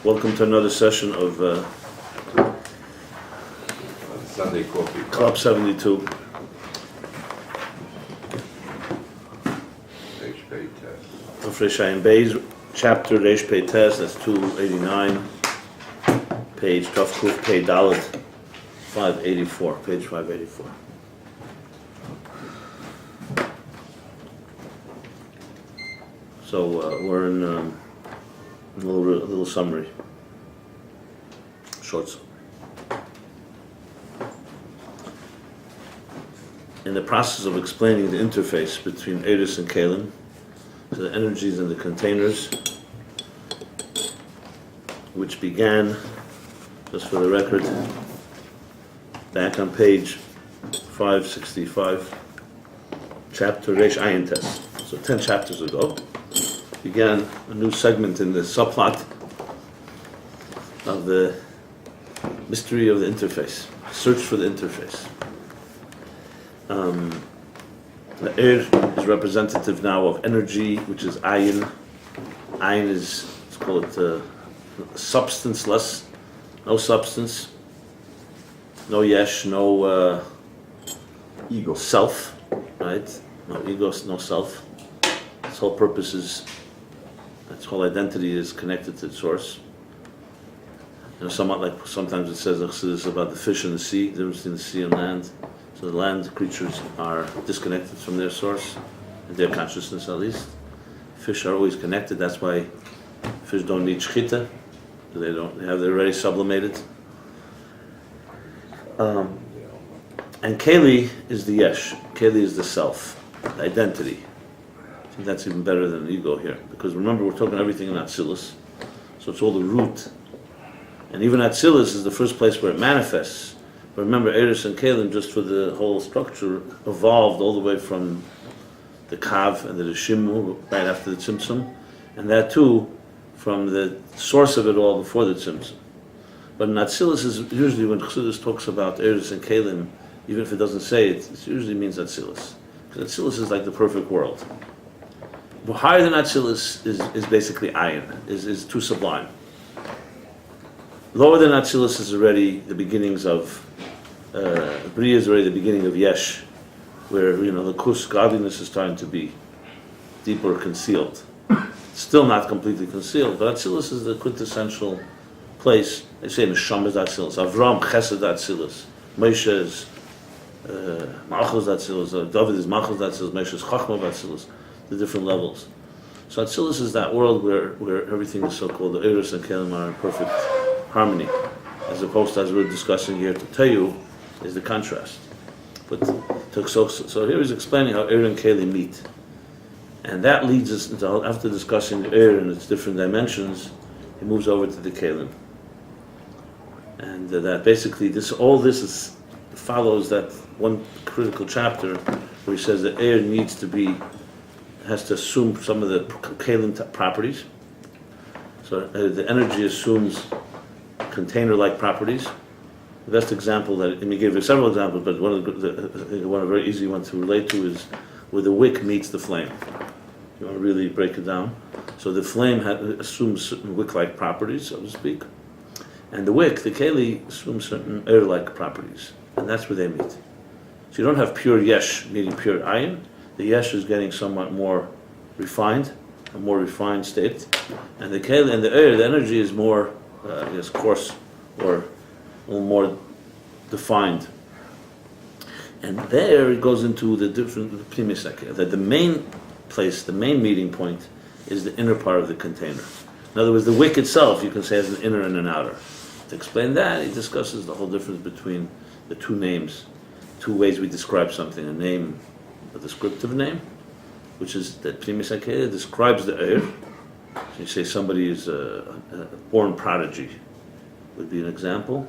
Welcome to another session of Sunday Coffee Club 72. HP test. Of Ayin Beis, chapter Reish Pei Tes, that's 289, page Tov Kuf Pei Dalet, 584, page 584. So we're in a little summary, short summary. In the process of explaining the interface between Eris and Kalim, so the energies in the containers, which began, just for the record, back on page 565, chapter Reish Ayin Test. So 10 chapters ago, began a new segment in the subplot of the mystery of the interface, search for the interface. The air is representative now of energy, which is Ayin. Ayin is, let's call it substanceless, no substance, no yesh, no Ego. self, right? No ego, no self. Its whole purpose is, its whole identity is connected to the source. You know, somewhat like sometimes it says about the fish in the sea, the difference between the sea and land. So the land creatures are disconnected from their source, and their consciousness at least. Fish are always connected. That's why fish don't need shchita. They're already sublimated. And Keli is the yesh. Keli is the self, the identity. I think that's even better than ego here, because remember we're talking everything in Atzilus, so it's all the root. And even Atzilus is the first place where it manifests. But remember, Eris and Kalim, just for the whole structure, evolved all the way from the Kav and the Shimu, right after the Tzimtzum, and that too from the source of it all before the Tzimtzum. But in Atzilus is usually when Chassidus talks about Eris and Kalim, even if it doesn't say it, it usually means Atzilus. Because Atzilus is like the perfect world. But higher than Atzilus is basically Ayin, is too sublime. Lower than Atzilus is already the beginnings of Bria is already the beginning of Yesh, where the Kus godliness is starting to be deeper concealed. Still not completely concealed, but Atzilus is the quintessential place. They say Neshama is Atzilus, Avram Chesed Atzilus, Moshe is Malchus Atzilus, David is Malchus Atzilus, Moshe is Chachma Atzilus, the different levels. So Atzilus is that world where everything is so-called, the Eris and Kelim are in perfect harmony, as opposed to, as we're discussing here, to tell you, is the contrast. But so here he's explaining how Er and Keli meet. And that leads us into, after discussing Er and its different dimensions, he moves over to the Kelim. And that basically follows that one critical chapter where he says that Er has to assume some of the Kelim properties. So the energy assumes container-like properties. The best example he gave several examples, but one a very easy one to relate to is where the wick meets the flame. You want to really break it down. So the flame assumes certain wick-like properties, so to speak, and the wick, the keli, assumes certain air-like properties, and that's where they meet. So you don't have pure yesh meeting pure ayin. The yesh is getting somewhat more refined, a more refined state, and the keli and the air, the energy is more, coarse or a little more defined. And there it goes into the different primisek, that the main place, the main meeting point is the inner part of the container. In other words, the wick itself, you can say, has an inner and an outer. To explain that, he discusses the whole difference between the two names, two ways we describe something. A name, a descriptive name, which is that primisek describes the air. So you say somebody is a born prodigy, would be an example.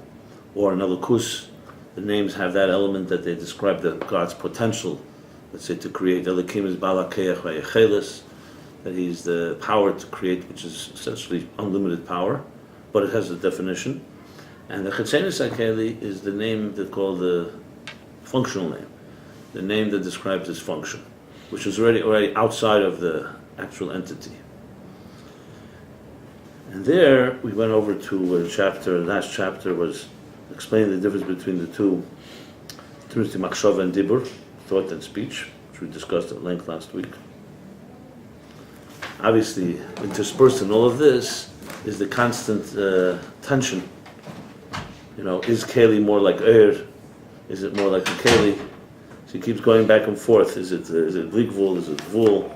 Or another kus, the names have that element that they describe God's potential. Let's say to create. Elikim is balakeach vayechelis, that he's the power to create, which is essentially unlimited power, but it has a definition. And the chetzenis hakeli is the name they call the functional name, the name that describes its function, which is already outside of the actual entity. And there we went over to a chapter, the last chapter was explaining the difference between the two, machshava and dibur, thought and speech, which we discussed at length last week. Obviously, interspersed in all of this is the constant tension. Is Keli more like Is it more like a Keli? So he keeps going back and forth. Is it Gvul? Is it Gvul?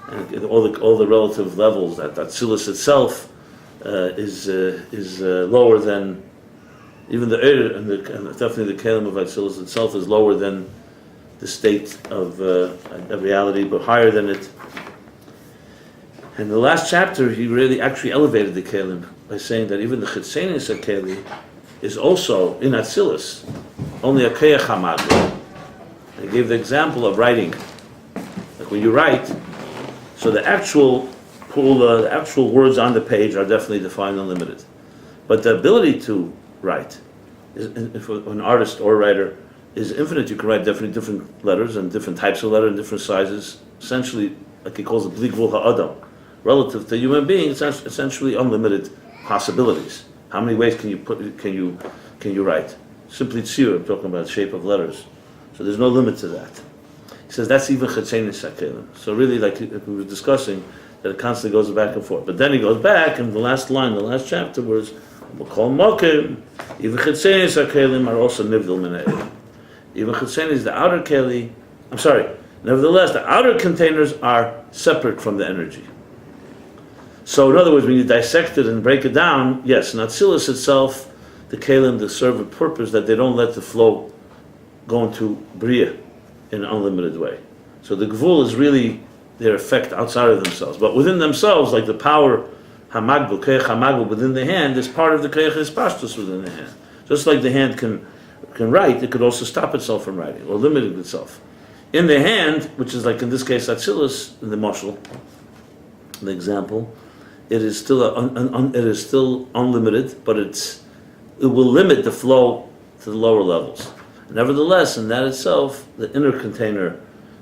And all the relative levels. That Atzilus itself is lower than even the and definitely the Kelim of Atzilus itself is lower than the state of reality, but higher than it. In the last chapter, he really actually elevated the Kelim by saying that even the Chitzenis Keli is also in Atzilus, only a Keach HaMagro. He gave the example of writing. Like when you write, so the actual words on the page are definitely defined and limited. But the ability to write, if an artist or writer, is infinite. You can write definitely different letters and different types of letters and different sizes. Essentially, like he calls it Bli Gvul Ha'adam. Relative to human beings, it's essentially unlimited possibilities. How many ways can you write? Simply tzir, I'm talking about shape of letters. So there's no limit to that. He says that's even Chetzenis HaKelim. So really, like we were discussing, that it constantly goes back and forth. But then he goes back, and the last line, the last chapter was, Mokol Mokim, even Chetzenis HaKelim are also Nivdil Mina'elim. Even Chetzenis, the outer Keli, nevertheless, the outer containers are separate from the energy. So in other words, when you dissect it and break it down, yes, in Atzilus itself, the Kelim, they serve a purpose that they don't let the flow go into Bria in an unlimited way. So the Gvul is really their effect outside of themselves. But within themselves, like the power, Hamagbu, Keich Hamagbu, within the hand, is part of the Keich Hispashtus within the hand. Just like the hand can write, it could also stop itself from writing, or limit itself. In the hand, which is like in this case Atzilus, in the mashal, the example, it is still unlimited, but it will limit the flow to the lower levels. Nevertheless, in that itself, the inner container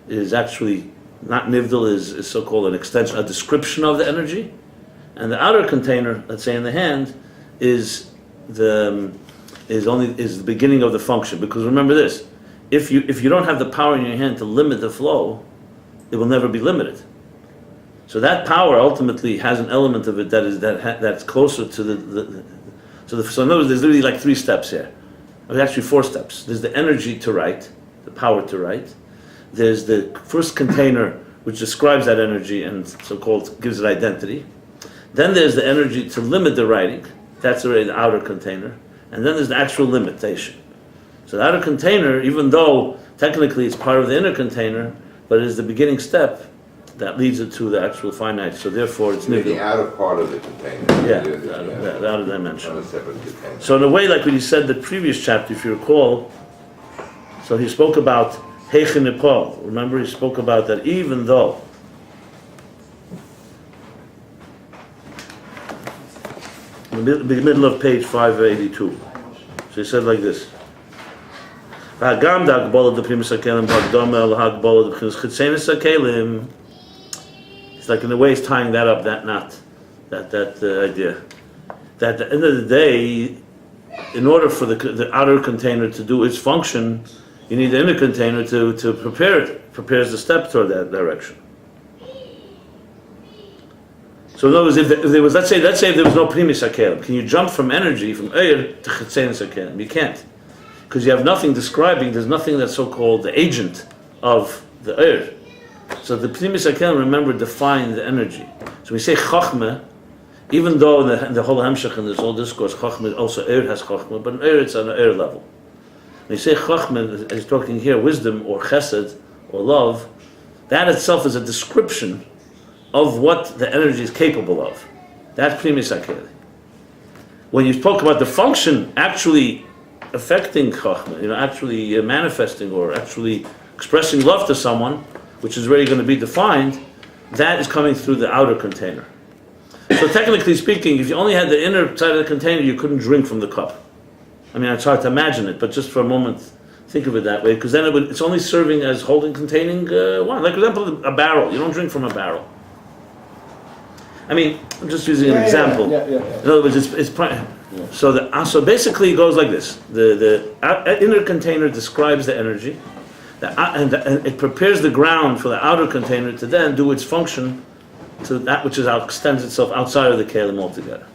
is actually not nivdal, is so-called an extension, a description of the energy, and the outer container, let's say in the hand, is the beginning of the function. Because remember this: if you don't have the power in your hand to limit the flow, it will never be limited. So that power ultimately has an element of it that's closer to so in other words, there's literally like 3 steps here. There's actually 4 steps. There's the energy to write, the power to write. There's the first container which describes that energy and so-called gives it identity. Then there's the energy to limit the writing. That's already the outer container. And then there's the actual limitation. So the outer container, even though technically it's part of the inner container, but it is the beginning step that leads it to the actual finite. So therefore it's The nivdal. outer part of the container. The outer dimension. Not a separate container. So in a way, like when he said the previous chapter, if you recall, so he spoke about Heichen Nepal. Remember, he spoke about that even though in the middle of page 582. So he said like this. It's like in a way he's tying that up, that idea. That at the end of the day, in order for the outer container to do its function, you need the inner container to prepare it. Prepares the step toward that direction. So in other words, if there was, let's say if there was no primis hakelim, can you jump from energy, from Eir to chetzenis hakelim? You can't. Because you have nothing describing, there's nothing that's so-called the agent of the Eir. So the primis hakelim, remember, define the energy. So we say chachma, even though in the whole Hamshach and this whole discourse, chachma, also Eir has chachma, but in Eir it's on an Eir level. When you say chachma, as he's talking here, wisdom or chesed or love, that itself is a description of what the energy is capable of. That's primis hakelim. When you spoke about the function actually affecting chachma, actually manifesting or actually expressing love to someone, which is really going to be defined, that is coming through the outer container. So technically speaking, if you only had the inner side of the container, you couldn't drink from the cup. I mean, it's hard to imagine it, but just for a moment, think of it that way, because then it's only serving as containing wine. Like, for example, a barrel. You don't drink from a barrel. I mean, I'm just using an example. Yeah. In other words, so basically it goes like this. The inner container describes the energy, and it prepares the ground for the outer container to then do its function to that which extends itself outside of the kelim altogether.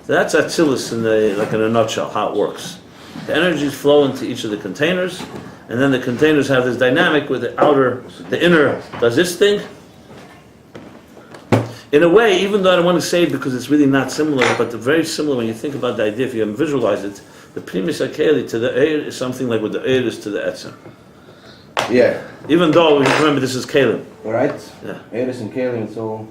So that's Atzilus in a nutshell, how it works. The energies flow into each of the containers, and then the containers have this dynamic where the inner does this thing. In a way, even though I don't want to say it because it's really not similar, but very similar when you think about the idea, if you visualize it, the primus akeli to the air is something like what the air is to the etzem. Yeah. Even though, remember, this is kelim. Right? Yeah. Eris and Kalim, so...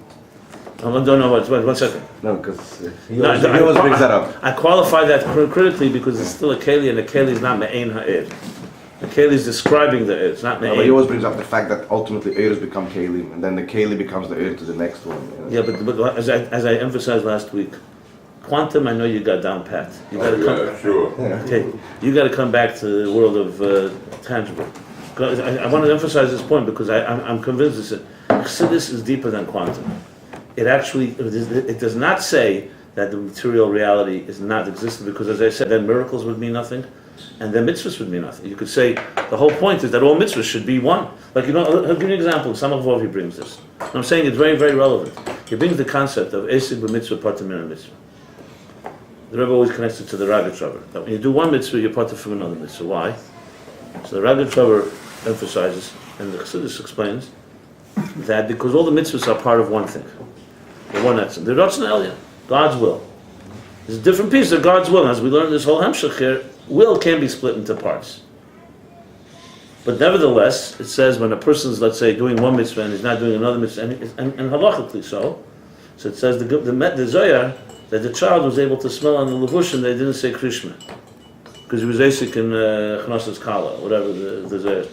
I don't know, one second. No, because he always brings that up. I qualify that critically because it's still a keli, and a keli is not me'ein ha'er. The keli is describing the air, it's not me'ein. But he always brings up the fact that ultimately Eris become Kalim, and then the Kali becomes the Eir to the next one. Yeah, but as I emphasized last week, quantum, I know you got down pat. You got to come. Sure. Okay, you got to come back to the world of tangible. I want to emphasize this point because I'm convinced that Chassidus is deeper than quantum. It does not say that the material reality is not existent because, as I said, then miracles would mean nothing, and then mitzvahs would mean nothing. You could say the whole point is that all mitzvahs should be one. Like, I'll give you an example. Samach he brings this. I'm saying it's very, very relevant. He brings the concept of esig b'mitzvah partim min mitzvah. The Rebbe always connects it to the Ragged Trouble. That when you do one mitzvah, you're partim from another mitzvah. Why? So the Ragged Trouble emphasizes, and the Chassidus explains, that because all the mitzvahs are part of one thing. The one that's the Ratzon Elyon, God's will. There's a different piece of God's will. As we learn this whole Hemshech here, will can be split into parts. But nevertheless, it says when a person's, let's say, doing one mitzvah and he's not doing another mitzvah, and halachically so it says the Zohar, that the child was able to smell on the levushim, they didn't say Krishma. Because he was Asik in Chnosas Kala, whatever the Zohar.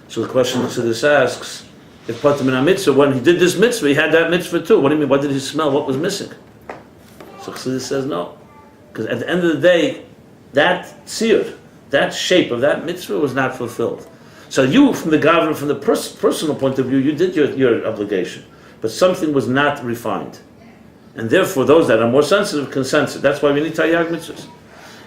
So the question to this asks, if Patim in mitzvah, when he did this mitzvah, he had that mitzvah too. What do you mean? What did he smell? What was missing? So Chassidus says no. Because at the end of the day, that tzir, that shape of that mitzvah was not fulfilled. So you, from the government, from the personal point of view, you did your obligation. But something was not refined. And therefore, those that are more sensitive can sense it. That's why we need tayyag mitzvahs.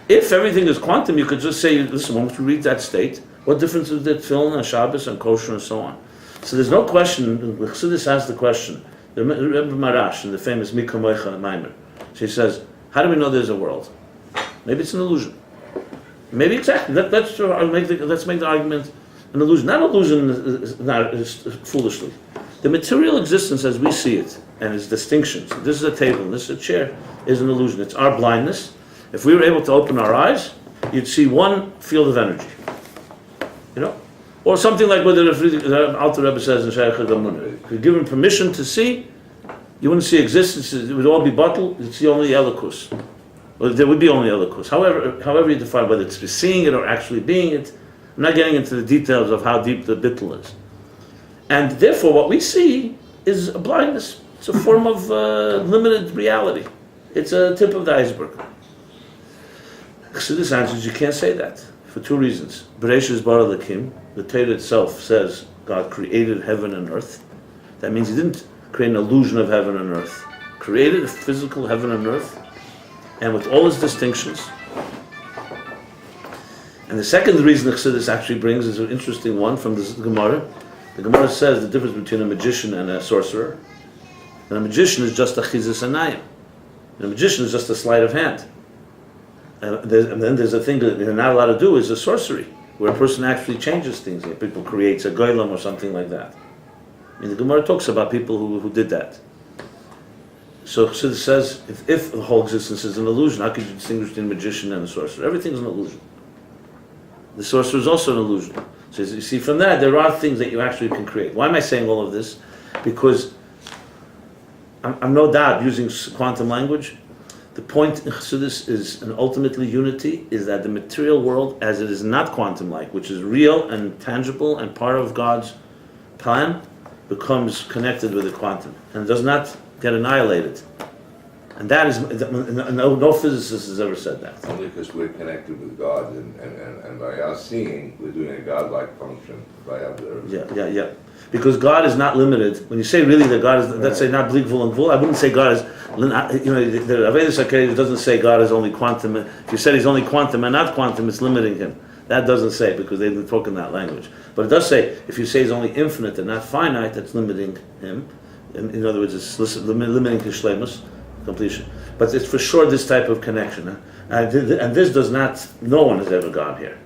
If everything is quantum, you could just say, listen, once we reach that state, what difference is there tefillin and Shabbos and kosher and so on? So there's no question. Chassidus asks the question. The Rebbe Marash in the famous Mika Moicha Maimer, she says, "How do we know there's a world? Maybe it's an illusion. Maybe exactly. Let's make the argument an illusion. Not illusion, foolishly. The material existence as we see it and its distinctions. This is a table. This is a chair. Is an illusion. It's our blindness. If we were able to open our eyes, you'd see one field of energy. You know." Or something like what the Alter Rebbe says in Shaykh HaGamunah. If you're given permission to see, you wouldn't see existence, it would all be bottled, you'd see only Elikus. Well, there would be only Elikus. However you define whether it's seeing it or actually being it, I'm not getting into the details of how deep the bittul is. And therefore what we see is a blindness. It's a form of limited reality. It's a tip of the iceberg. So this answers, you can't say that. For two reasons. Bereshis bara lakim, the Torah itself says God created heaven and earth. That means He didn't create an illusion of heaven and earth. Created a physical heaven and earth, and with all its distinctions. And the second reason the Chassidus actually brings is an interesting one from the Gemara. The Gemara says the difference between a magician and a sorcerer. And a magician is just a chizis anayim. And a magician is just a sleight of hand. And then there's a thing that they're not allowed to do is a sorcery, where a person actually changes things. Like people creates a goylem or something like that. I mean, the Gemara talks about people who did that. So Chassidus says, if the whole existence is an illusion, how could you distinguish between a magician and a sorcerer? Everything's an illusion. The sorcerer is also an illusion. So you see, from that, there are things that you actually can create. Why am I saying all of this? Because I'm no doubt using quantum language. The point in Chassidus is, and ultimately unity, is that the material world, as it is not quantum-like, which is real and tangible and part of God's plan, becomes connected with the quantum and does not get annihilated. And that is, no physicist has ever said that. Only because we're connected with God, and by our seeing, we're doing a God-like function by observing. Yeah. Because God is not limited. When you say really that God is, let's say not blig vul and gvul, I wouldn't say God is, the Avedis HaKedesh doesn't say God is only quantum. If you said he's only quantum and not quantum, it's limiting him. That doesn't say, because they've been talking that language. But it does say, if you say he's only infinite and not finite, that's limiting him. In other words, it's limiting his shleimus, completion. But it's for sure this type of connection. And this does not, no one has ever gone here.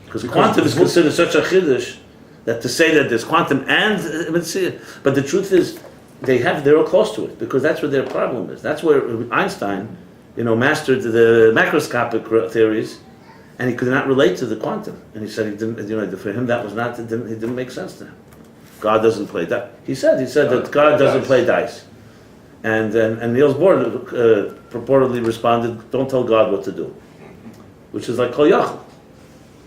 Because quantum is considered such a chiddush that to say that there's quantum and, but the truth is, they're all close to it, because that's what their problem is. That's where Einstein, mastered the macroscopic theories, and he could not relate to the quantum. And he said he didn't, for him that was not, it didn't make sense to him. God doesn't play dice. He said that God doesn't play dice. And Niels Bohr purportedly responded, "Don't tell God what to do," which is like Kol Yachol.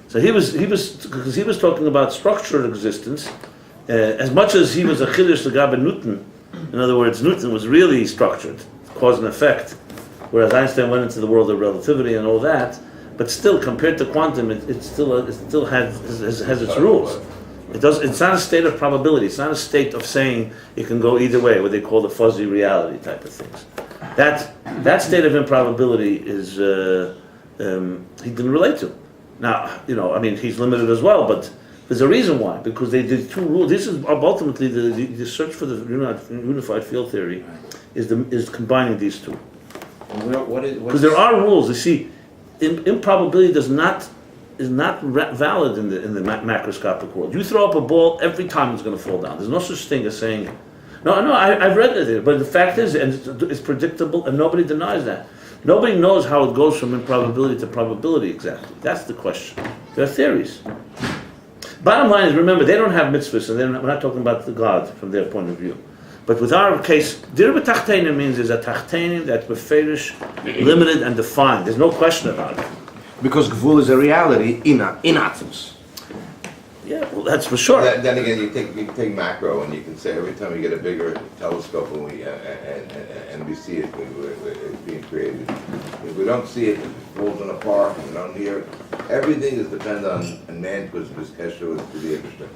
So he was talking about structured existence, as much as he was a chiddush Gabe Newton. In other words, Newton was really structured, cause and effect, whereas Einstein went into the world of relativity and all that. But still, compared to quantum, it still has its rules. It's not a state of probability. It's not a state of saying it can go either way, what they call the fuzzy reality type of things. That state of improbability is he didn't relate to. Now, he's limited as well, but there's a reason why. Because they did two rules. This is ultimately the search for the unified field theory is combining these two. Because there are rules. You see, improbability is not valid in the macroscopic world. You throw up a ball, every time it's going to fall down. There's no such thing as saying, I've read it, but the fact is, and it's predictable, and nobody denies that. Nobody knows how it goes from improbability to probability exactly. That's the question. There are theories. Bottom line is, remember, they don't have mitzvahs, and we're not talking about the God from their point of view. But with our case, dir b'tachtenim means there's a tachtenim that's beferish, limited and defined. There's no question about it. Because gvul is a reality in atoms. Yeah, well, that's for sure. Then again, you take macro, and you can say every time we get a bigger telescope and we see it, it's being created. If we don't see it, it falls in a park, and we don't hear it. Everything is dependent on man, because his kesher is to be interesting.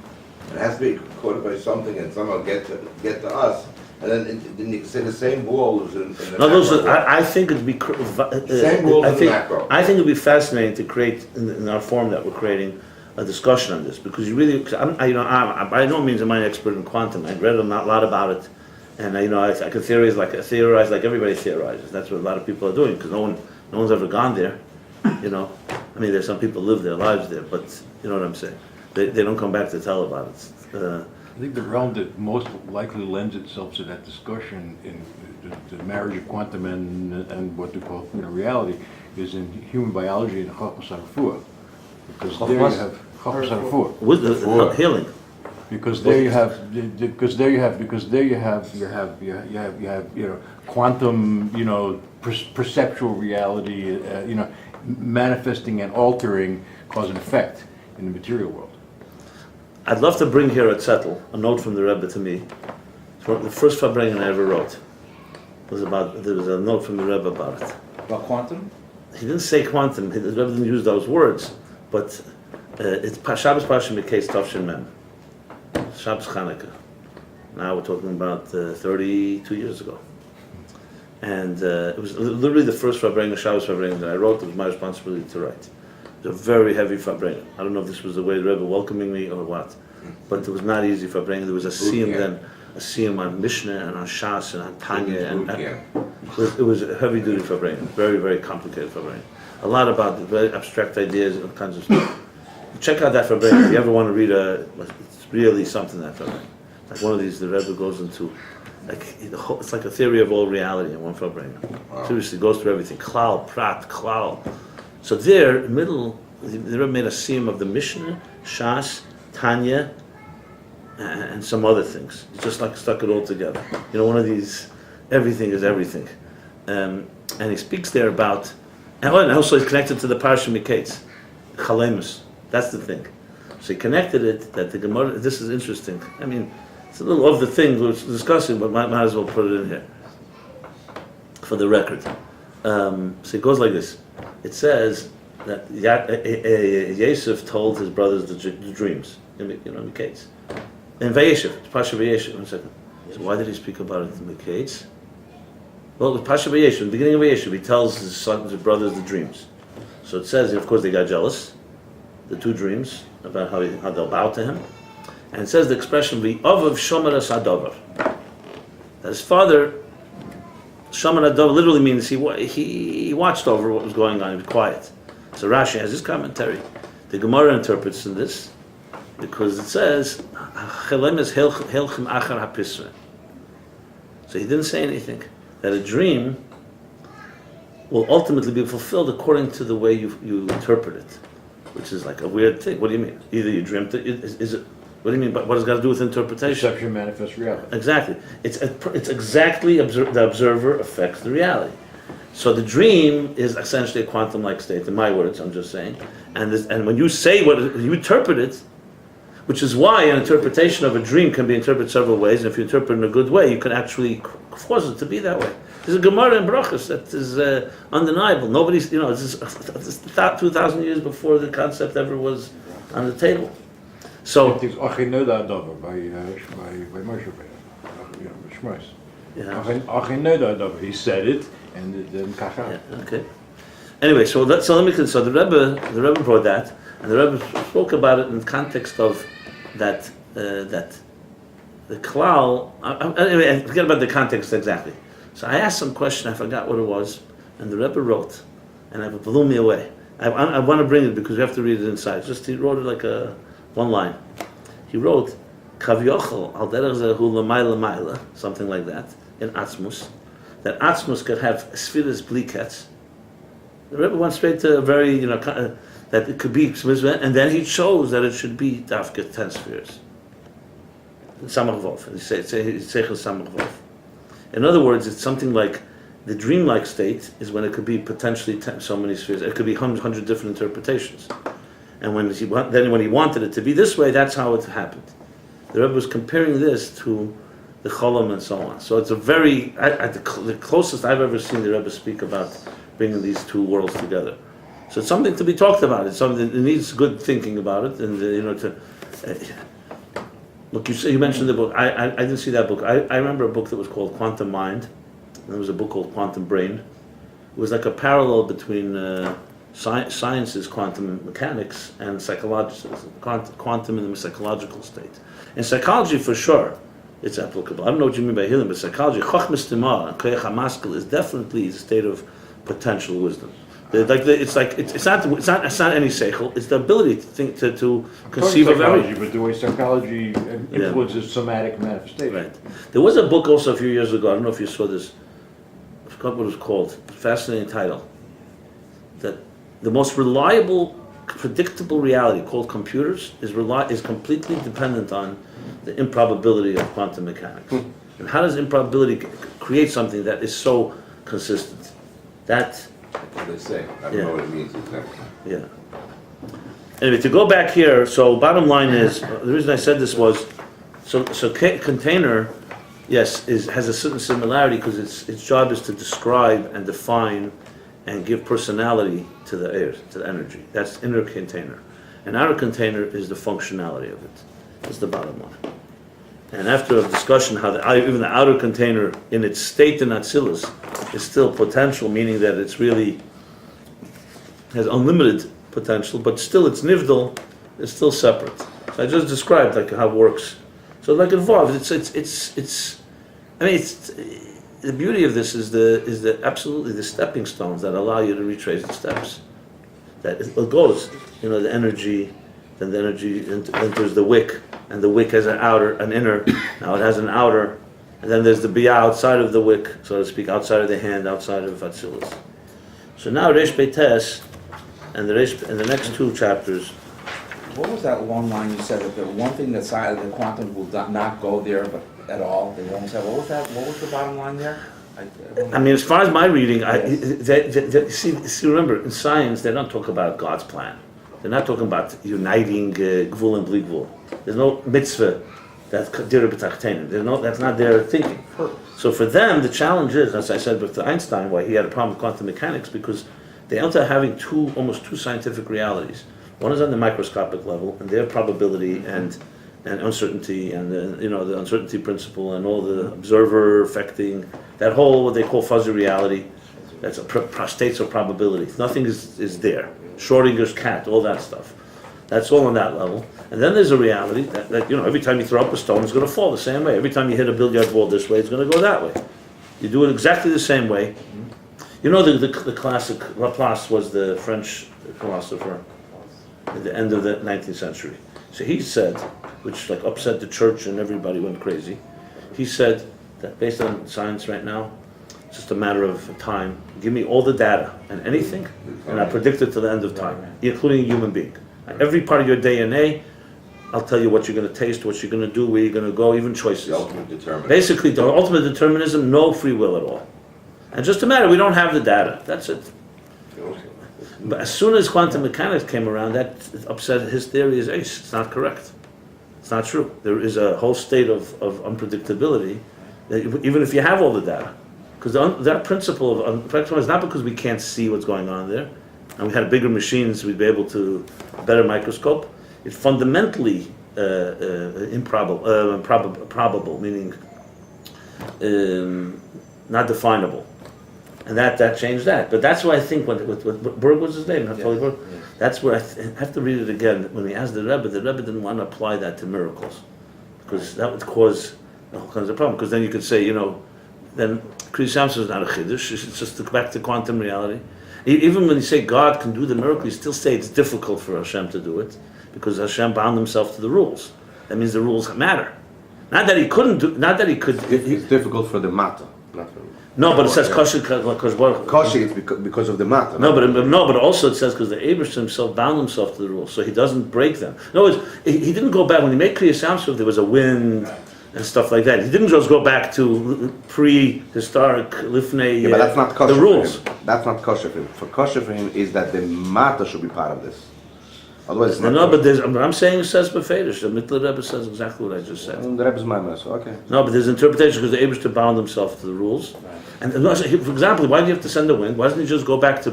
It has to be caught by something and somehow get to us. And then you can say the same ball is in the macro. I think it'd be same rules in the macro. I think it'd be fascinating to create in our form that we're creating a discussion on this, because you really, I by no means am I an expert in quantum. I've read a lot about it, and I can theorize like everybody theorizes. That's what a lot of people are doing, because no one's ever gone there. There's some people live their lives there, but you know what I'm saying. They don't come back to tell about it. I think the realm that most likely lends itself to that discussion in the marriage of quantum and what we call reality is in human biology and Chachmas HaRefuah. Because there you have Chachmas HaRefuah. With the healing. Because there you have quantum perceptual reality manifesting and altering cause and effect in the material world. I'd love to bring here at Settle a note from the Rebbe to me. The first Farbrengen I ever wrote there was a note from the Rebbe about it. About quantum? He didn't say quantum. The Rebbe didn't use those words, but it's Shabbos Pashim Miketz Tavshin Mem, Shabbos Chanukah. Now we're talking about 32 years ago, and it was literally the first Farbrengen, Shabbos Farbrengen that I wrote. It was my responsibility to write. It was a very heavy Farbrengen. I don't know if this was the way the Rebbe welcoming me or what, but it was not easy Farbrengen. There was a siyum on Mishnah and on Shas and on Tanya, and it was a heavy duty Farbrengen, very, very complicated Farbrengen. A lot about very abstract ideas and all kinds of stuff. Check out that Farbrengen if you ever want to read it's really something, that Farbrengen. Like one of these, the Rebbe goes into, it's like a theory of all reality in one Farbrengen. Wow. Seriously, goes through everything. Klal, Prat, Klal. So there, in the middle, the Rebbe made a siyum of the Mishnah, Shas, Tanya, and some other things. It's just like stuck it all together. One of these, everything is everything. And he speaks there about, and also it's connected to the Parsha Miketz, Chalemus. That's the thing. So he connected it, that the Gemara, this is interesting. It's a little of the things we're discussing, but might as well put it in here. for the record. So it goes like this. It says that Yosef told his brothers the dreams. In Miketz. In Vayeshev, it's Pasha Vayeshev. 1 second. So why did he speak about it in Miketz? Well, with Pasha Vayeshev, in the beginning of Vayeshev, he tells his sons, his brothers the dreams. So it says, of course, they got jealous. The two dreams about how they'll bow to him, and it says the expression "V'ovav shomer asadover." That his father, shomer adover, literally means he watched over what was going on. He was quiet. So Rashi has his commentary. The Gemara interprets in this because it says "Chelem is helchem achar hapisra." So he didn't say anything. That a dream will ultimately be fulfilled according to the way you interpret it. Which is like a weird thing. What do you mean? Either you dreamt it. Is it? What do you mean? But what does it got to do with interpretation? Perception manifests reality. Exactly. It's exactly the observer affects the reality. So the dream is essentially a quantum-like state. In my words, I'm just saying. And when you say what you interpret it, which is why an interpretation of a dream can be interpreted several ways. And if you interpret it in a good way, you can actually cause it to be that way. There's a Gemara in Brachos that is undeniable. Nobody's, this is 2,000 years before the concept ever was on the table. So, Het is Achineda Dover by Moshe Shmos. He said it, and then Kacha. yeah, okay. Anyway, so let me. So the Rebbe brought that, and the Rebbe spoke about it in the context of that the klal. Anyway, forget about the context exactly. So I asked some question, I forgot what it was, and the Rebbe wrote, and it blew me away. I want to bring it because we have to read it inside. He wrote it like one line. He wrote, Kavyochel al derech zehu l'mayla mayla, something like that, in Atzmus, that Atzmus could have spheres blikets. The Rebbe went straight to a very, that it could be, and then he chose that it should be dafka 10 spheres. Samach Vov, and he said Samach Vov. In other words, it's something like the dreamlike state is when it could be potentially so many spheres. It could be 100 different interpretations. And when he wanted it to be this way, that's how it happened. The Rebbe was comparing this to the Cholam and so on. So it's a very, the closest I've ever seen the Rebbe speak about bringing these two worlds together. So it's something to be talked about. It's something that needs good thinking about it, and look, you mentioned the book. I didn't see that book. I remember a book that was called Quantum Mind, and there was a book called Quantum Brain. It was like a parallel between science's quantum mechanics and psychology, quantum in the psychological state. In psychology, for sure, it's applicable. I don't know what you mean by healing, but psychology, Chochmas Tima and Koyach HaMaskal is definitely a state of potential wisdom. It's not any seichel. It's the ability to think to conceive of everything. But the way psychology influences somatic manifestation. Right. There was a book also a few years ago. I don't know if you saw this. I forgot what it was called. Fascinating title. That the most reliable, predictable reality called computers is completely dependent on the improbability of quantum mechanics. And how does improbability create something that is so consistent? That's what they say. I don't know what it means exactly. Yeah. Anyway, to go back here, so bottom line is, the reason I said this was, so container, yes, has a certain similarity because its job is to describe and define and give personality to the air, to the energy. That's inner container. And outer container is the functionality of it. That's the bottom line. And after a discussion how even the outer container in its state in Atzilus is still potential, meaning that it's really has unlimited potential, but still its nivdal is still separate. So I just described like how it works. So like involved, it's the beauty of this is the absolutely the stepping stones that allow you to retrace the steps. That it goes, the energy, then the energy enters the wick, and the wick has an inner, now it has an outer, and then there's the biyah outside of the wick, so to speak, outside of the hand, outside of Atzilus. So now Reish Beites, and the next two chapters. What was that long line you said that the one thing that the quantum will not go there, but at all? They won't say. What was that? What was the bottom line there? I mean, as far as my reading, see, remember, in science, they don't talk about God's plan. They're not talking about uniting Gvul and Bli Gvul. There's no mitzvah That's dira b'tachtenim. That's not their thinking. So for them, the challenge is, as I said with Einstein, why he had a problem with quantum mechanics, because they end up having almost two scientific realities. One is on the microscopic level, and their probability and uncertainty, and the uncertainty principle, and all the observer affecting that whole what they call fuzzy reality. That's states of probability. Nothing is there. Schrodinger's cat, all that stuff. That's all on that level. And then there's a reality that every time you throw up a stone, it's going to fall the same way. Every time you hit a billiard ball this way, it's going to go that way. You do it exactly the same way. The classic, Laplace was the French philosopher at the end of the 19th century. So he said, which upset the church and everybody went crazy, he said that based on science right now, it's just a matter of time. Give me all the data and anything, and I predict it to the end of time, including a human being. Every part of your DNA, I'll tell you what you're going to taste, what you're going to do, where you're going to go, even choices. The ultimate determinant. Basically, the ultimate determinism, no free will at all. And just a matter, we don't have the data. That's it. But as soon as quantum mechanics came around, that upset his theory is ace. It's not correct. It's not true. There is a whole state of unpredictability, even if you have all the data. Because that principle of unpredictability is not because we can't see what's going on there, and we had bigger machines, we'd be able to, a better microscope. It's fundamentally probable, meaning not definable. And that changed that. But that's why I think, what Berg was his name, Berg. That's where I have to read it again. When he asked the Rebbe didn't want to apply that to miracles, because that would cause all kinds of problems. Because then you could say, then Kriyas Yamsuf is not a chiddush. It's just back to quantum reality. Even when you say God can do the miracle, you still say it's difficult for Hashem to do it, because Hashem bound himself to the rules. That means the rules matter. Not that he couldn't do. Not that he could. It's difficult for the matter, not for. No, but it says kosher because what? Kosher, it's because of the matter. No, but also it says because the Eibush himself bound himself to the rules, so he doesn't break them. In other words, he didn't go back when he made Kriyas Yamsuf. There was a wind and stuff like that. He didn't just go back to prehistoric lifnei. Yeah, but that's not kosher the rules. for him. That's not kosher for him. For kosher for him is that the matter should be part of this. Otherwise, it's not. No, but I'm saying it says befedish. The Mittler Rebbe says exactly what I just said. The Rebbe's my so okay. No, but there's interpretation because the Eibush bound himself to the rules. And for example, why do you have to send the wind? Why doesn't he just go back to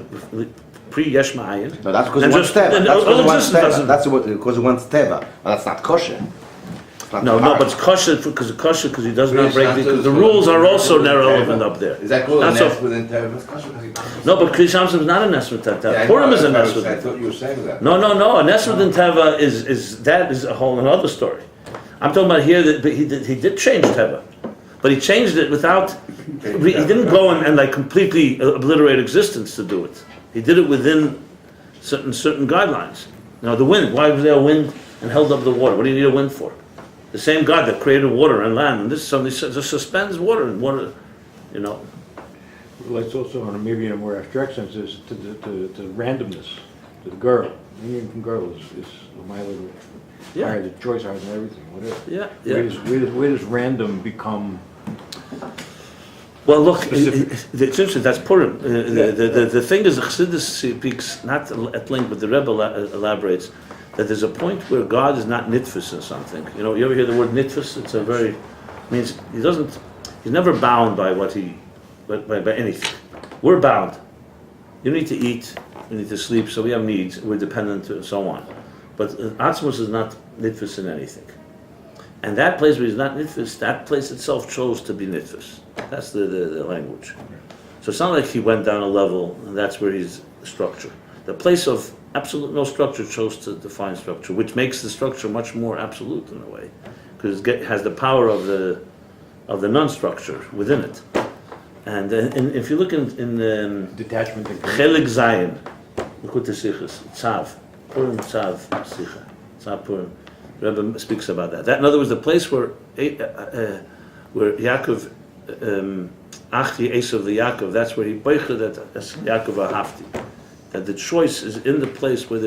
pre-Yesh Ma'ayin? No, that's because he wants teva. That's because he wants teva. But that's not kosher. No, but it's kosher because he does not break because the rules are also irrelevant up there. Is that called a nest within Teva? No, but Kriyas Yamsuf is not a nest within Teva. Purim is a nest within. I thought you were saying that. No. A nest within Teva is a whole another story. I'm talking about here that he did change Teva, but he changed it without. He didn't go and completely obliterate existence to do it. He did it within certain guidelines. Now the wind. Why was there a wind and held up the water? What do you need a wind for? The same God that created water and land, and this somebody just suspends water and water, Well, it's also maybe in a more abstract sense is to randomness, to the girl. Even girl is a mile higher, the choice higher than everything, whatever. Yeah. Where does random become? Well, look, it's interesting. That's Purim. The thing is, the Chassidus speaks not at length, but the Rebbe elaborates that there's a point where God is not nitfus in something. You ever hear the word nitfus? It's means he's never bound by by anything. We're bound. You need to eat, you need to sleep, so we have needs, we're dependent and so on. But Atzmus is not nitfus in anything. And that place where he's not nitfus, that place itself chose to be nitfus. That's the language. So it's not like he went down a level and that's where he's structure. The place of absolute no structure chose to define structure, which makes the structure much more absolute in a way, because it has the power of the non-structure within it. And if you look in Detachment and Chelik Zayin, look what the Sichas, Tzav, Purim Tzav Sicha, Tzav Purim. Rebbe speaks about that. In other words, the place where Yaakov, Achti Esav the Yaakov, that's where he beichad that Yaakov Ahafti. That the choice is in the place where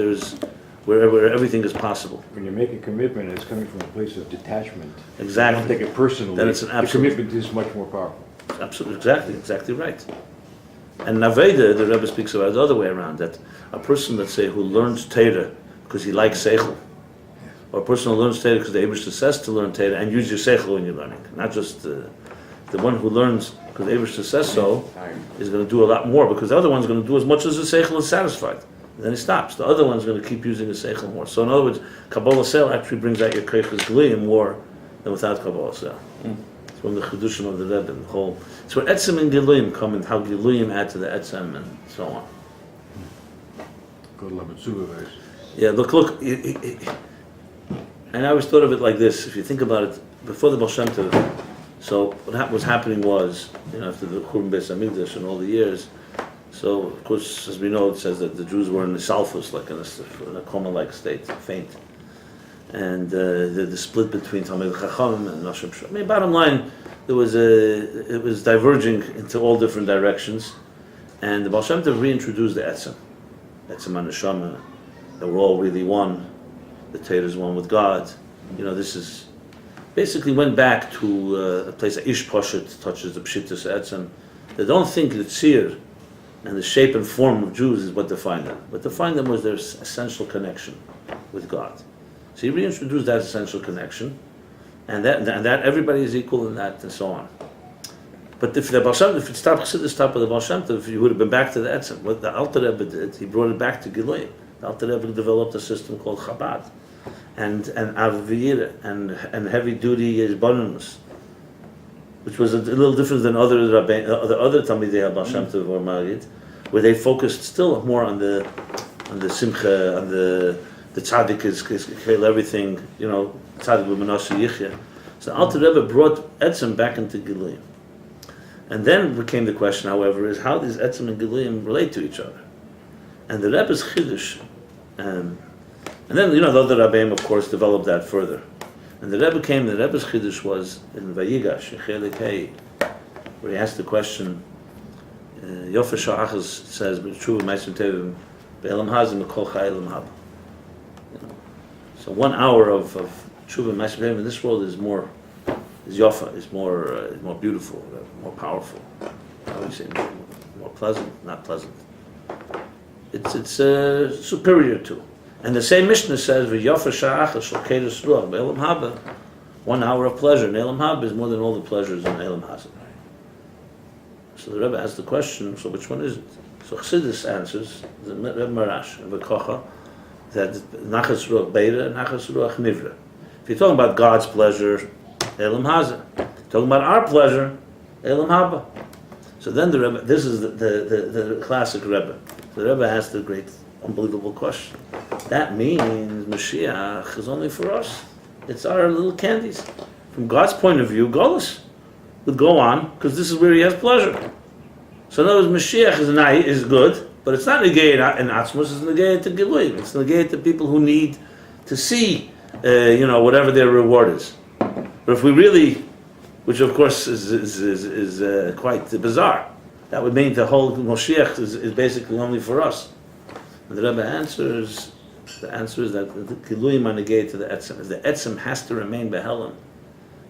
everything is possible. When you make a commitment, it's coming from a place of detachment. Exactly. You don't take it personally. Then it's an absolute. The commitment is much more powerful. Absolutely, exactly right. And Naveda, the Rebbe speaks about it the other way around, that a person, let's say, who learns Torah because he likes Seichel, or a person who learns Torah because the Eibishter says to learn Torah, and use your seichel when you're learning, not just the one who learns because the Eibishter says so is going to do a lot more, because the other one's going to do as much as the seichel is satisfied. And then he stops. The other one's going to keep using the seichel more. So in other words, Kabbalah Sel actually brings out your Keiches Giluyim more than without Kabbalah Sel. It's one of the Chidushim of the Rebbe, the whole. It's where Etzem and Giluyim come, and how Giluyim add to the Etzem and so on. Good love it, supervise. Yeah, look. And I always thought of it like this. If you think about it, before the Baal Shem Tov, so what was happening was, after the Churban Beis Hamikdash and all the years, so of course, as we know, it says that the Jews were in the Salfus, like in a coma-like state, faint. And the split between Talmid Chacham and Nashim Shah. I mean, bottom line, it was diverging into all different directions. And the Baal Shem Tov reintroduced the Etzem and Neshama, that we're all really one. The Torah is one with God. This is basically went back to a place that Ish Poshet touches the Pshittus Etzem. They don't think the Tzir and the shape and form of Jews is what defined them. What defined them was their essential connection with God. So he reintroduced that essential connection, and that everybody is equal in that, and so on. But if it stopped with the Baal Shem Tov, you would have been back to the Etzem. What the Alter Rebbe did, he brought it back to Giluyim. The Alter Rebbe developed a system called Chabad, and Avivir, and heavy duty Yizbanus, which was a little different than other Talmidei Baal Shem Tov or Magid, where they focused still more on the Simcha, on the tzaddik is everything, tzaddik b'menashe yichya. So Alter Rebbe brought Etzem back into Giluyim. And then became the question, however, is how does Etzem and Giluyim relate to each other? And the Rebbe's Chiddush, and then, the other Rabbeim, of course, developed that further. And the Rebbe's Chiddush was in Vayigash, in Chelik Hey, where he asked the question, Yofer Sha'achas says, B'tshuva Meisim Tevim, Be'elam Hazim, Kol Chai Elam Hab. So 1 hour of Tshuva Meisim Tevim in this world is Yofa, is more beautiful, more powerful. How would you say, more pleasant? Not pleasant. It's superior to. And the same Mishnah says, "V'yofa sha'achas shel kedus ruach be'elam haba." 1 hour of pleasure in Elam Haba is more than all the pleasures in Elam Hazan. So the Rebbe asked the question, so which one is it? So Chassidus answers, the Rebbe Marash and V'kocha, that nachas ruach beira and nachas ruach nivra. If you're talking about God's pleasure, Elam Hazan. Talking about our pleasure, Elam Haba. So then the Rebbe, this is the classic Rebbe. The Rebbe asked the great, unbelievable question. That means Mashiach is only for us. It's our little candies. From God's point of view, Golus would go on, because this is where he has pleasure. So in other words, Mashiach is good, but it's not negated in Atzmus, it's negated to Giluyim. It's negated to people who need to see, whatever their reward is. But if we really, which of course is quite bizarre, that would mean the whole Moshiach is basically only for us. And the Rebbe answers, the answer is that the Giluyim are negated to the Etzem. If the Etzem has to remain Behelim,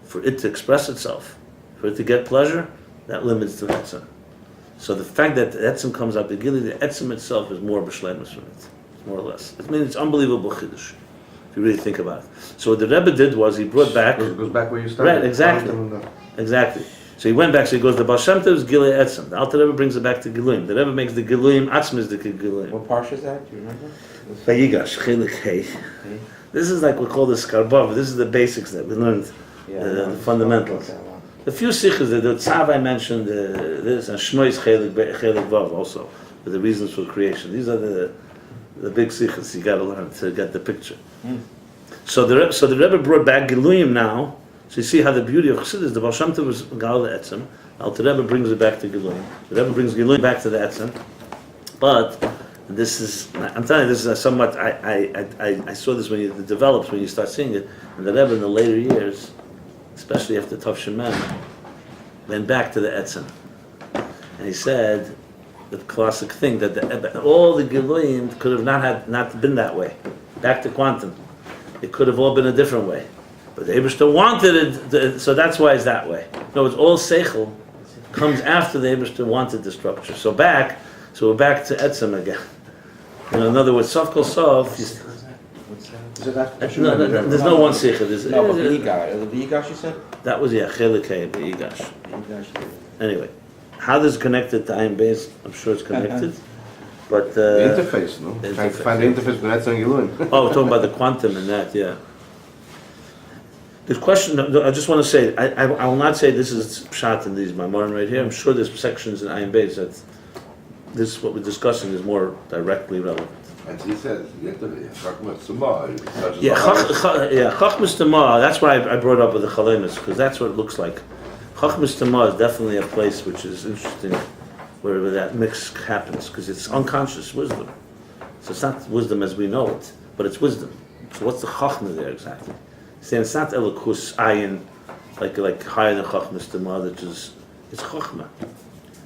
for it to express itself, for it to get pleasure, that limits the Etzem. So the fact that the Etzem comes up, the Etzem itself is more B'shleimus from it, more or less. I mean, it's unbelievable Chiddush, if you really think about it. So what the Rebbe did was he brought back... It goes back where you started. Right, exactly. Exactly. So he went back, so he goes, the Baal Shem Tov's Gilei Etzem. The Alter Rebbe brings it back to Giluyim. The Rebbe makes the Giluyim Atzmis the Giluyim. What parsha is that? Do you remember? Vayigash, Chelik Hey. This is like we call the Skarbov. This is the basics that we learned, the fundamentals. The few sikhs, the Tzav I mentioned, this, and Shmois Chelik Vav also, for the reasons for creation. These are the big sikhs you got to learn to get the picture. So the Rebbe brought back Giluyim now. So you see how the beauty of Chassidus, the Baal Shem Tov was Gal the Etzem, Alter Rebbe brings it back to Giluyim. The Rebbe brings Giluyim back to the Etzem. But this is, I'm telling you, this is somewhat, I saw this when it develops, when you start seeing it, and the Rebbe in the later years, especially after Tov Shemen, went back to the Etzem. And he said, the classic thing, that all the Giluyim could have not been that way. Back to quantum. It could have all been a different way. But the Eibishter wanted it, so that's why it's that way. No, it's all Seichel comes after the Eibishter wanted the structure. So we're back to Etzem again. In other words, Sof Kol Sof, What's that? Is it that? There's no one sikha. No, but V'yigash you said? That was chelikei b'yigash. V'yigash. Anyway, how this is connected to Ayin Beis, I'm sure it's connected, but The interface, no? the Trying to interface, find the interface between Etzer and Gilun. oh, we're talking about the quantum and that, yeah. The question, I just want to say, I will not say this is pshat in these Maimorim right here. I'm sure there's sections in Ayin Beis that this, what we're discussing, is more directly relevant. And he says, Chachmas Tumah, such as Yeah, the Chachmas Tamah, that's why I brought up with the Chalemus, because that's what it looks like. Chachmas Tamah is definitely a place which is interesting, where that mix happens, because it's unconscious wisdom. So it's not wisdom as we know it, but it's wisdom. So what's the Chachma there exactly? Saying it's not Elokus Ayin, like higher than Chachmas Tamah, which is, it's Chachma.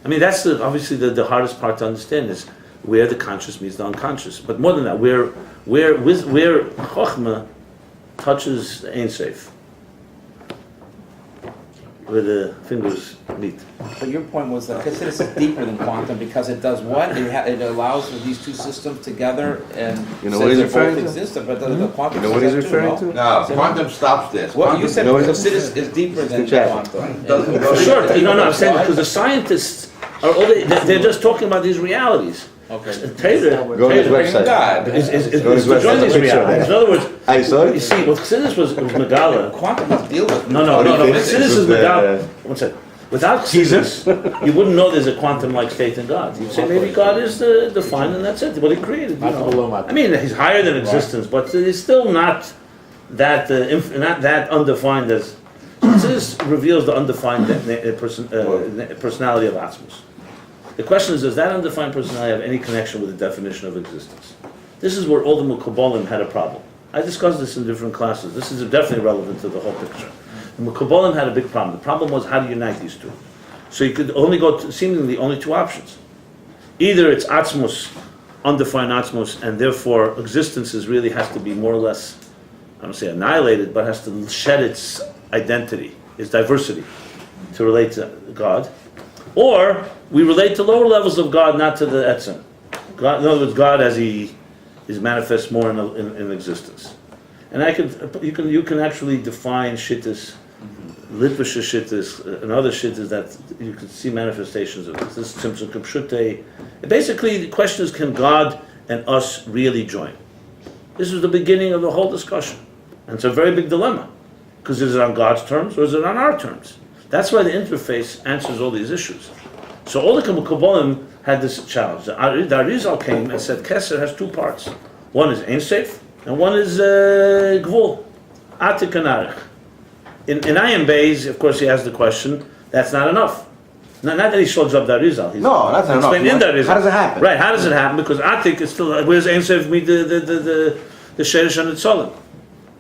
I mean, that's obviously the hardest part to understand is where the conscious meets the unconscious. But more than that, where Chochmah touches the Ein Sof, where the fingers meet. But your point was that because it's deeper than quantum because it does what? It allows for these two systems together and You know says what he's they're referring both to? existent, but the quantum You know what says he's that too, referring no? to? No, quantum stops this. Well, you Quantum said No, Chassidus is deeper than check. quantum. doesn't go Sure, there. no, I'm saying because the scientists are all they're just talking about these realities. Okay. Taylor Go to his Bring website. God. is Go to his to join website. these realities. In other words, I saw you it. see, what Chassidus was Megala. Quantum must deal with. No, What do you think? Chassidus is With the- Megala. One second. Without Chassidus, you wouldn't know there's a quantum-like state in God. You'd say maybe God is defined and that's it, what He created. You know. I mean, He's higher than existence, but He's still not that not that undefined as. Chassidus reveals the undefined personality of Atzmus. The question is, does that undefined personality have any connection with the definition of existence? This is where all the Mekabolim had a problem. I discussed this in different classes. This is definitely relevant to the whole picture. The Mekabolim had a big problem. The problem was how to unite these two. So you could only go to seemingly only two options. Either it's Atzmus, undefined Atzmus, and therefore existence really has to be more or less, I don't say annihilated, but has to shed its identity, its diversity, to relate to God. Or we relate to lower levels of God, not to the Etzem. God, in other words, God as He is manifest more in existence. And you can actually define shittas, Litvisha shittas, and other shittas that you can see manifestations of this. This is Tzimtzum K'pshutei. Basically, the question is, can God and us really join? This is the beginning of the whole discussion. And it's a very big dilemma. Because is it on God's terms or is it on our terms? That's why the interface answers all these issues. So all the Kabbalim had this challenge. The Arizal came and said Kesser has two parts. One is Ein Sof and one is Gvul, Atik and Arich. In Ayin Beis, of course, he has the question, that's not enough. Not that he shows up the Arizal. No, that's not enough. Explained in the Arizal. How does it happen? Right, how does it happen? Because Atik is still, where's Ein Sof meet the Sheresh and the Tzolim?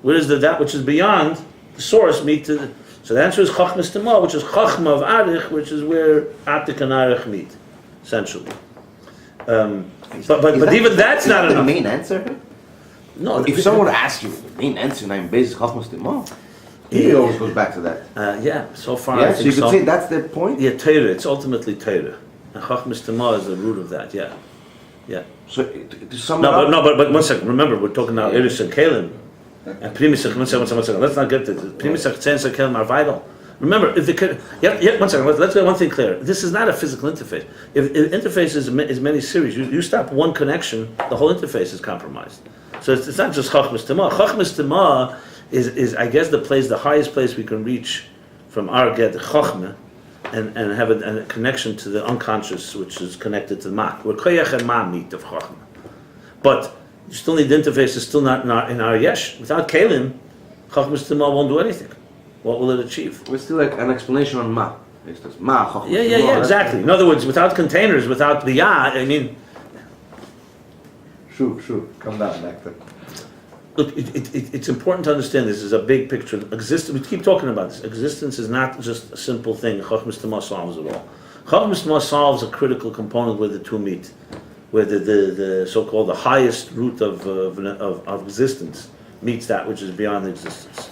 Where is that which is beyond the source meet the... So the answer is Chachmas Tamah, which is Chachma of Arich, which is where Atik and Arich meet, essentially. But even that's not the enough. main answer. No, If someone asks you the main answer in Ayin Beis is Chachmas Timah, he always goes back to that. yeah, so far I Yeah, so think you could say that's the point. Yeah, Torah, it's ultimately Torah. And Chachmas Tamah is the root of that, yeah. Yeah. So to sum it up, But 1 second, remember, we're talking now Irish and Kalim. And Primisach, one second, let's not get to this. Primisach, Tzens, and Kalim are vital. Remember, if the 1 second, let's get one thing clear. This is not a physical interface. If interface is many series, you stop one connection, the whole interface is compromised. So it's not just Chachmas Tamah. Chachmas Tamah is I guess the highest place we can reach from our get Chachma and have a connection to the unconscious, which is connected to Mak. Where Koyach and Ma meet of Chachma. But you still need the interface, is still not in our yesh. Without Kalim, Chachmas Tamah won't do anything. What will it achieve? it's still like an explanation on Ma. It's just Ma, Chachmas Yeah, Timah, exactly. In other words, without containers, without the Ya, I mean, Sure. Come down back to. look, it's important to understand this is a big picture. We keep talking about this. Existence is not just a simple thing. Chachmas Tamah solves it all. Chachmas Tamah solves a critical component where the two meet, where the so-called the highest root of existence meets that which is beyond existence.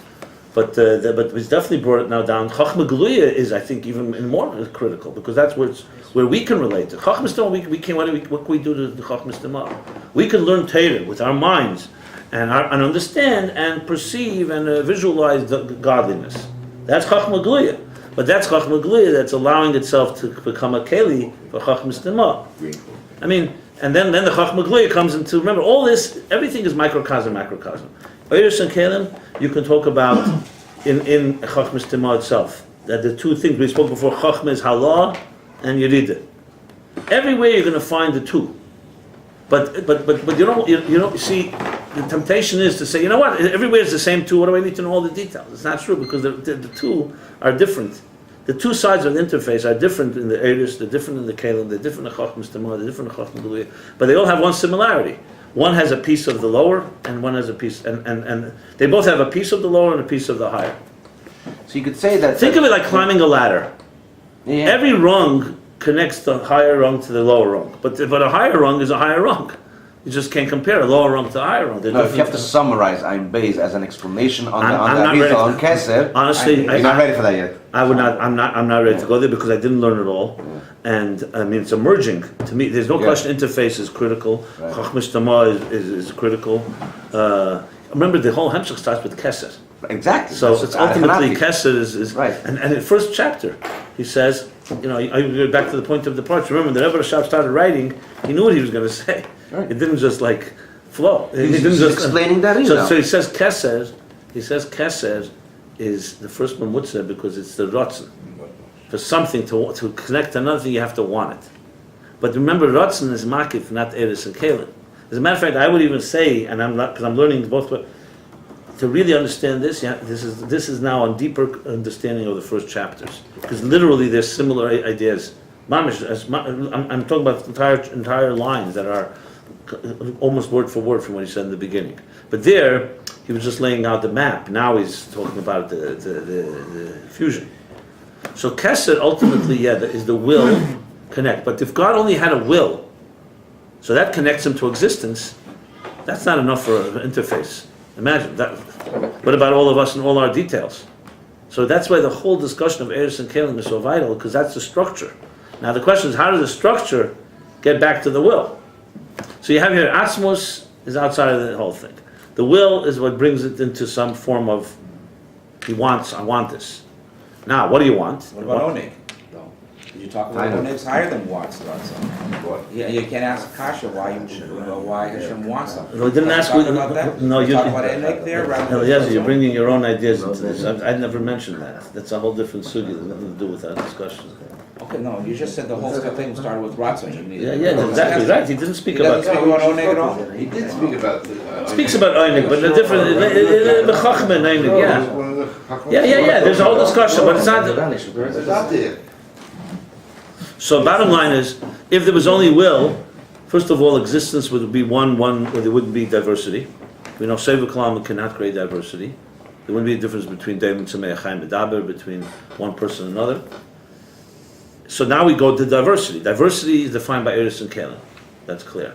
But it's definitely brought it now down. Chachma Geluya is, I think, even more critical because that's where we can relate to. Chachmas Tamah, what can we do to the Chachmas Tamah? We can learn Torah with our minds and understand and perceive and visualize the godliness. That's Chachma Gluya. But that's Chachma Gluya that's allowing itself to become a keli for Chachma Stima. I mean, and then the Chachma Gluya comes into, remember, all this, everything is microcosm, macrocosm. Oiris and Kelim, you can talk about in Chachma Stima itself. That the two things we spoke before, Chachma is Halah and Yerida. Everywhere you're going to find the two. But you don't see, the temptation is to say, you know what, everywhere is the same two, what do I need to know all the details? It's not true, because the two are different. The two sides of the interface are different in the Eris, they're different in the Kelim, they're different in Chachma Stima, they're different in Chachma Gluya, but they all have one similarity. One has a piece of the lower, and one has a piece, and they both have a piece of the lower and a piece of the higher. So you could say that. Think of it like climbing a ladder. Yeah. Every rung connects the higher rung to the lower rung, but a higher rung is a higher rung. You just can't compare a lower rung to a higher rung. No, if you have to summarize Ayin Beis as an explanation on I'm the not ready Arizal on to- Keser, Honestly, you're not ready for that yet. I would not. I'm not ready to go there because I didn't learn it all, and I mean it's emerging to me. There's no Yeah. question. Interface is critical. Right. Chachma Shtama is critical. Remember, the whole Hemshech starts with Keser. Exactly. So That's it's ultimately Hanafis. Keser is Right. and in the first chapter he says, you know, I go back to the point of departure. Remember, the Rebbe Rashab started writing. He knew what he was going to say. Right. It didn't just like flow. It He's didn't just explaining that So, now. so he says Keser. He says Keser is the first mamutza because it's the ratzon. For something to connect to another thing, you have to want it. But remember, ratzon is makif, not eris and kelim. As a matter of fact, I would even say, and I'm not because I'm learning both. To really understand this, yeah, this is now a deeper understanding of the first chapters, because literally there's similar ideas. Mamish, I'm talking about entire lines that are almost word for word from what he said in the beginning. But there, he was just laying out the map. Now he's talking about the fusion. So Kesed ultimately, is the will connect. But if God only had a will, so that connects him to existence, that's not enough for an interface. Imagine that. What about all of us and all our details? So that's why the whole discussion of Eris and Kelim is so vital, because that's the structure. Now the question is, how does the structure get back to the will? So you have here, Atzmos is outside of the whole thing. The will is what brings it into some form of, I want this. Now, what do you want? What about Oneg, though? Did you talk about Oneg's higher than wants, though, so. What? Yeah, you can't ask Kasha why Hashem wants something. No, I didn't ask Talk you- about that? no, you- Talk about Oneg there, rather than. Eliezer, you're bringing your own ideas into this. I'd never mentioned that. That's a whole different sugi, nothing to do with that discussion. Okay, no, you just said the whole thing started with Ratzon. You need- Yeah, exactly right. He didn't speak He doesn't about. speak about Oneg at all? He did speak about. Speaks about Einig, but a different, Bechachma Einig, yeah. Yeah. There's a whole discussion, but it's not. It's out there. So bottom line is, if there was only will, first of all, existence would be one, where there wouldn't be diversity. We know Seva Kalam cannot create diversity. There wouldn't be a difference between David and Tzemei Chaim Medaber, between one person and another. So now we go to diversity. Diversity is defined by Eris and Kelim. That's clear.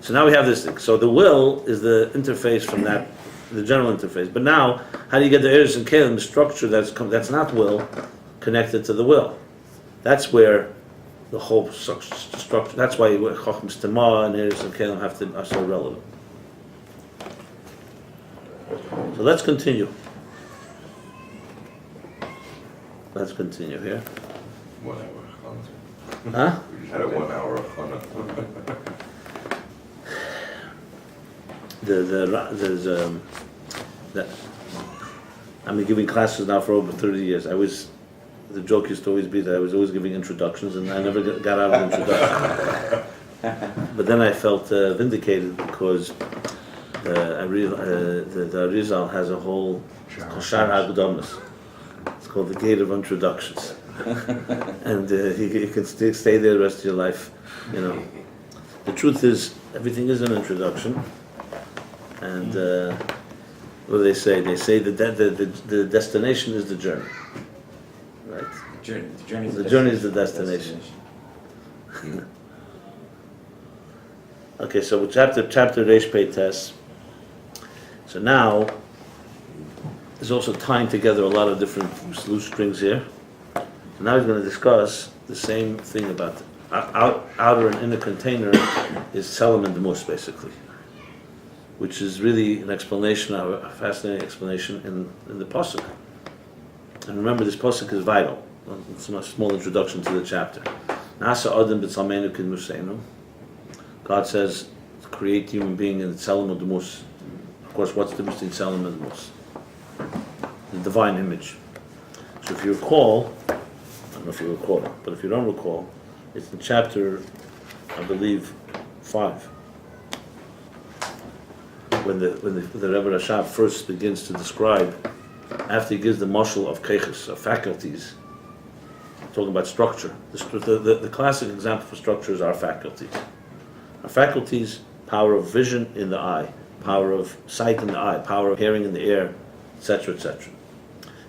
So now we have this thing. So the will is the interface from that, the general interface. But now, how do you get the Eris and Kelim, the structure that's not will, connected to the will? That's where the whole structure. That's why Chacham Stima and Eris and Kelim are so relevant. So let's continue. Let's continue here. 1 hour. Huh? We just had a 1 hour. I've been giving classes now for over 30 years. The joke used to always be that I was always giving introductions, and I never got out of introduction. But then I felt vindicated because I realized the Arizal has a whole Shar Agudamas. It's called the Gate of Introductions, and you can stay there the rest of your life. You know, the truth is everything is an introduction, and what do they say? They say that the destination is the journey, right? The journey is the destination. Okay, so chapter Reish Pei Tes. So now there's also tying together a lot of different loose strings here. So now he's going to discuss the same thing about the outer and inner container is Tzelem and Demus, basically. which is really an explanation, a fascinating explanation in the pasuk. And remember, this pasuk is vital. It's a small introduction to the chapter. Nasa Adam b'tzalmenu k'dmusenu. God says, create human being in the tzelem of the mus. Of course, what's the difference between tzelem and the mus? The divine image. So if you recall, I don't know if you recall, but if you don't recall, it's in chapter, I believe, 5. When the Rebbe Rashab first begins to describe, after he gives the mashal of keiches, of faculties, talking about structure. The classic example for structure is our faculties. Our faculties, power of vision in the eye, power of sight in the eye, power of hearing in the ear, etc., etc.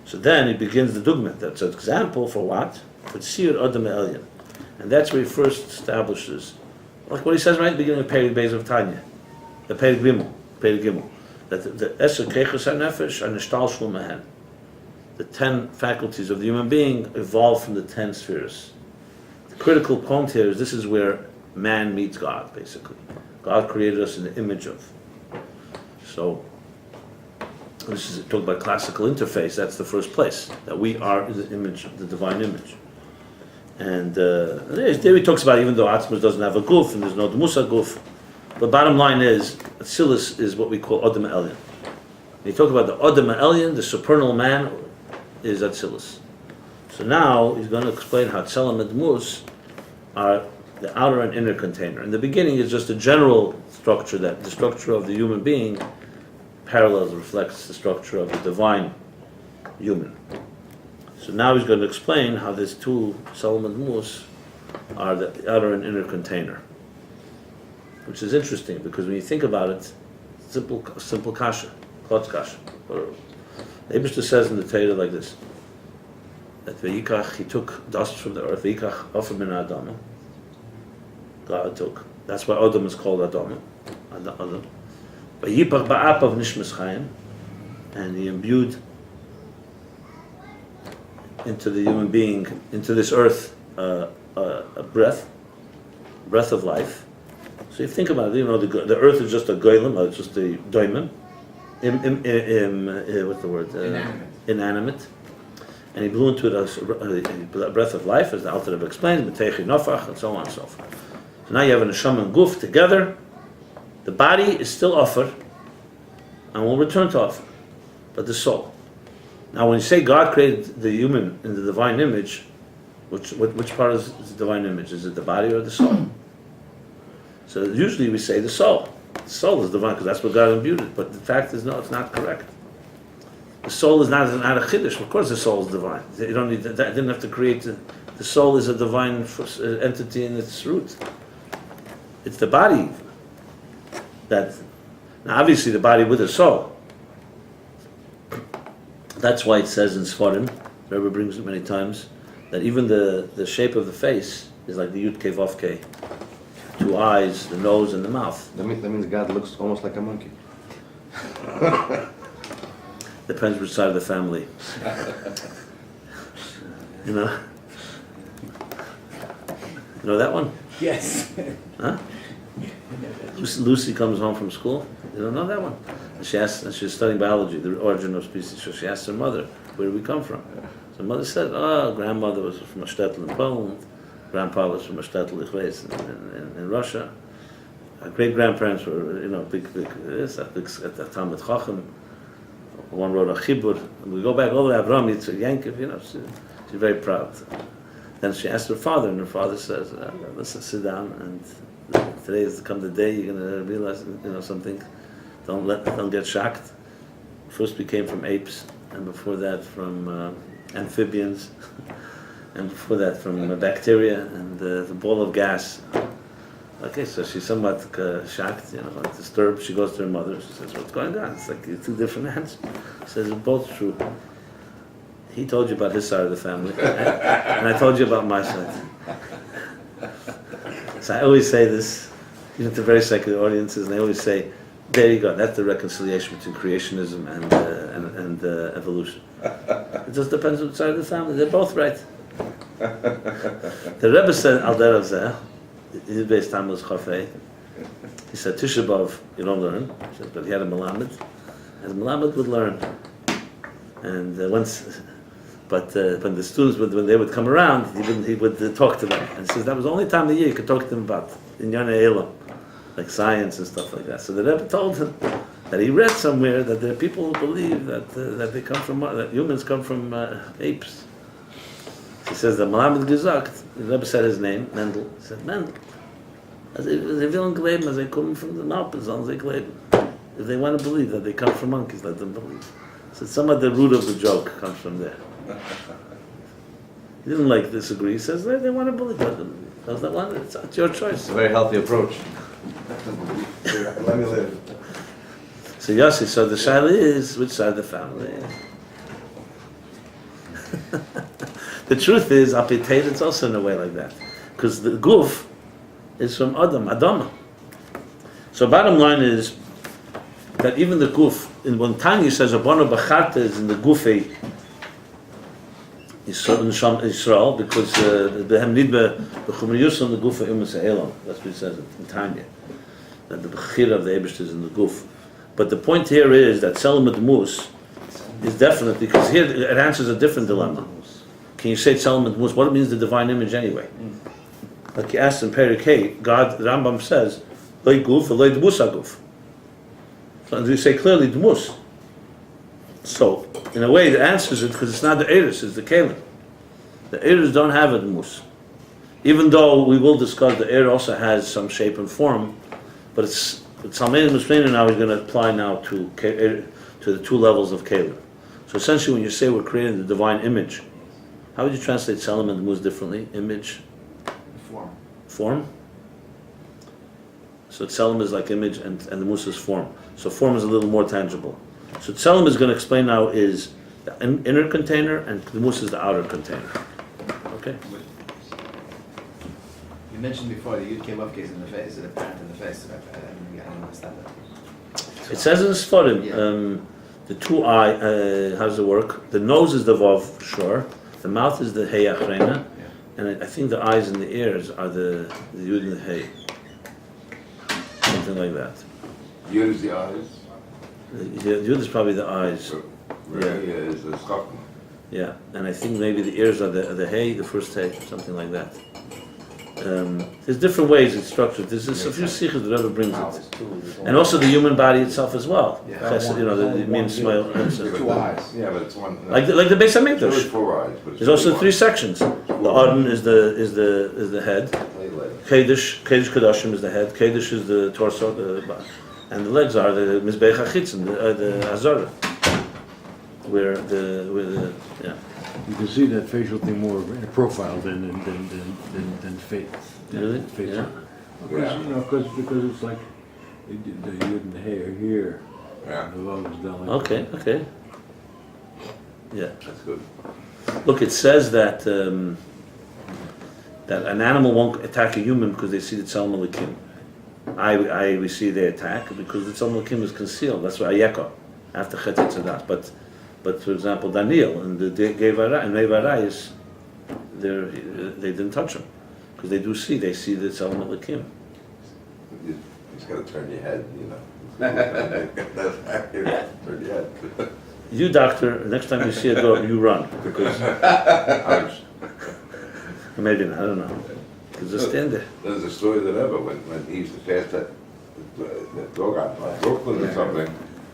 So then he begins the dugma. That's an example for what? For Tzir Adam Elyon. And that's where he first establishes, like what he says right at the beginning of Ayin Beis Volume, the Ayin Gimel, that the Eser Keiches HaNefesh and Nishtal Shul Mehen. The 10 faculties of the human being evolve from the 10 spheres. The critical point here is this is where man meets God, basically. God created us in the image of. So, this is talking about classical interface, that's the first place, that we are in the image, the divine image. And there he talks about, even though Atzmus doesn't have a guf, and there's no Dmusa guf, but bottom line is, Atzilus is what we call Adam Elyon. When you talk about the Adam Elyon, the supernal man, is Atzilus. So now he's going to explain how Tzelem and Mus are the outer and inner container. In the beginning is just a general structure, that the structure of the human being parallels, reflects the structure of the divine human. So now he's going to explain how these two, Tzelem and Mus, are the outer and inner container. Which is interesting, because when you think about it, simple kasha, klotz kasha. The Eibishter says in the Torah like this, that Vayikach, he took dust from the earth, Vayikach offer min Adama, God took. That's why Adam is called Adam. Vayipach ba'apav nishmas chayim, and he imbued into the human being, into this earth, a breath of life. So you think about it, the earth is just a goylem, it's just a doimim, what's the word? Inanimate. And he blew into it a breath of life, as the Alter Rebbe explains, B'teichi nofach, and so on and so forth. So now you have an neshama and guf together. The body is still offer, and will return to offer, but the soul. Now when you say God created the human in the divine image, which part is the divine image? Is it the body or the soul? So usually we say the soul. The soul is divine because that's what God imbued it. But the fact is, no, it's not correct. The soul is not a chiddush. Of course, the soul is divine. You don't need that. Didn't have to create. The soul is a divine entity in its root. It's the body that. Now, obviously, the body with the soul. That's why it says in Sfarim, Rabbi brings it many times, that even the shape of the face is like the Yud Kei Vav Kei. 2 eyes, the nose, and the mouth. That means God looks almost like a monkey. Depends which side of the family. You know? You know that one? Yes. Huh? Lucy comes home from school. You don't know that one? And she's studying biology, the origin of species. So she asks her mother, where do we come from? So the mother said, grandmother was from a shtetl in Poland. Grandpa was from a shtetl in Russia. Our great-grandparents were, big at the Talmud Chacham. One wrote a chibur. And we go back all the way to Avraham Yitzchak Yankiv, she's very proud. Then she asked her father, and her father says, let's sit down, and today has come the day you're going to realize, something. Don't get shocked. First we came from apes, and before that from amphibians. And before that from bacteria and the ball of gas. Okay, so she's somewhat shocked, disturbed. She goes to her mother. She says, what's going on? It's like 2 different answers. She says, it's both true. He told you about his side of the family, and I told you about my side. So I always say this, even to very secular audiences, and I always say, there you go, that's the reconciliation between creationism and evolution. It just depends on which side of the family. They're both right. The Rebbe said, Al Derav Zeh, Ayin Beis Volume Chafei, He said, Tisha B'Av, you don't learn. He said, but he had a Melamed, and the Melamed would learn. And when the students when they would come around, he would talk to them. And he says that was the only time of the year you could talk to them about Inyana Elam, like science and stuff like that. So the Rebbe told him that he read somewhere that there are people who believe that they come from that humans come from apes. He says the Malamed Gesagt. The Rebbe said his name, Mendel. He said Mendel. As they will glauben, as they come from the Malpas, as they glauben. If they want to believe that they come from monkeys, let them believe. So some of the root of the joke comes from there. He didn't disagree. He says they want to believe that. Those that want it, it's your choice. It's a very healthy approach. Let me live. So Yossi, so the shaila is which side of the family is. The truth is, apitate, it's also in a way like that, because the guf is from Adama. So bottom line is that even the guf, when Tanya says Abono Bacharta is in the gufe Yisrael, because behem nidbe b'chumriyus on the gufe imus ha'elam. That's what it says in Tanya. That the bechira of the Eibush is in the guf. But the point here is that Selam Mus is definitely, because here it answers a different dilemma. Can you say Selam Mus? What means the divine image anyway? Like you asked in Perikei, God, the Rambam says, Loi guf, Loi dmus aguf. So you say clearly dmus. So, in a way, it answers it because it's not the Eris, it's the Kalim. The Eris don't have a dmus. Even though we will discuss the Eris also has some shape and form, but it's Salmein Muslimin now is going to apply now to the two levels of Kalim. So essentially, when you say we're creating the divine image, how would you translate Salam and Mus differently? Image? Form? So Tselem is like image and the Mus is form. So form is a little more tangible. So Tselem is going to explain now is the inner container and the Mus is the outer container. Okay? You mentioned before the Yud Kevav case in the face, is it apparent in the face? I don't understand that. It says in Sfarim, the two eye, how does it work? The nose is the Vav, sure. The mouth is the Hey Achrena. And I think the eyes and the ears are the Yud and the Hey. Something like that. Yud is the eyes. Yud is probably the eyes. Ray is the chachma. Yeah, and I think maybe the ears are the Hey, the first Hey, something like that. There's different ways it's structured. There's a few sikhs that Rebbe brings it. And also the human body itself as well. Chesed, the mean smile. Two eyes. Yeah, but it's one. Like the Beis There's Hamikdash. 4 eyes, but it's There's also one. 3 sections. The Arden is the head. Kedesh Kadashim is the head. Kedesh is the torso, and the legs are the Mizbeach HaChitzon, the Azara, where the yeah. You can see that facial thing more in a profile than face. Really? Face. Yeah. Because it's like the Yud and the hair here. Yeah. And the Vav is down like Okay. Yeah. That's good. Look, it says that that an animal won't attack a human because they see the Tzelem Elikim. We see they attack because the Tzelem Elikim is concealed. That's why Ayeka, after Chet Tzadat. But for example, Daniel and the Gevara and Nevarayis, they didn't touch him because they see the Tzelem Elikim. You just got to turn your head, That's accurate. Turn your head. You, doctor, next time you see a dog, you run because maybe not. I don't know. Just stand there. There's a story that ever when he used to pass that dog out by Brooklyn or something.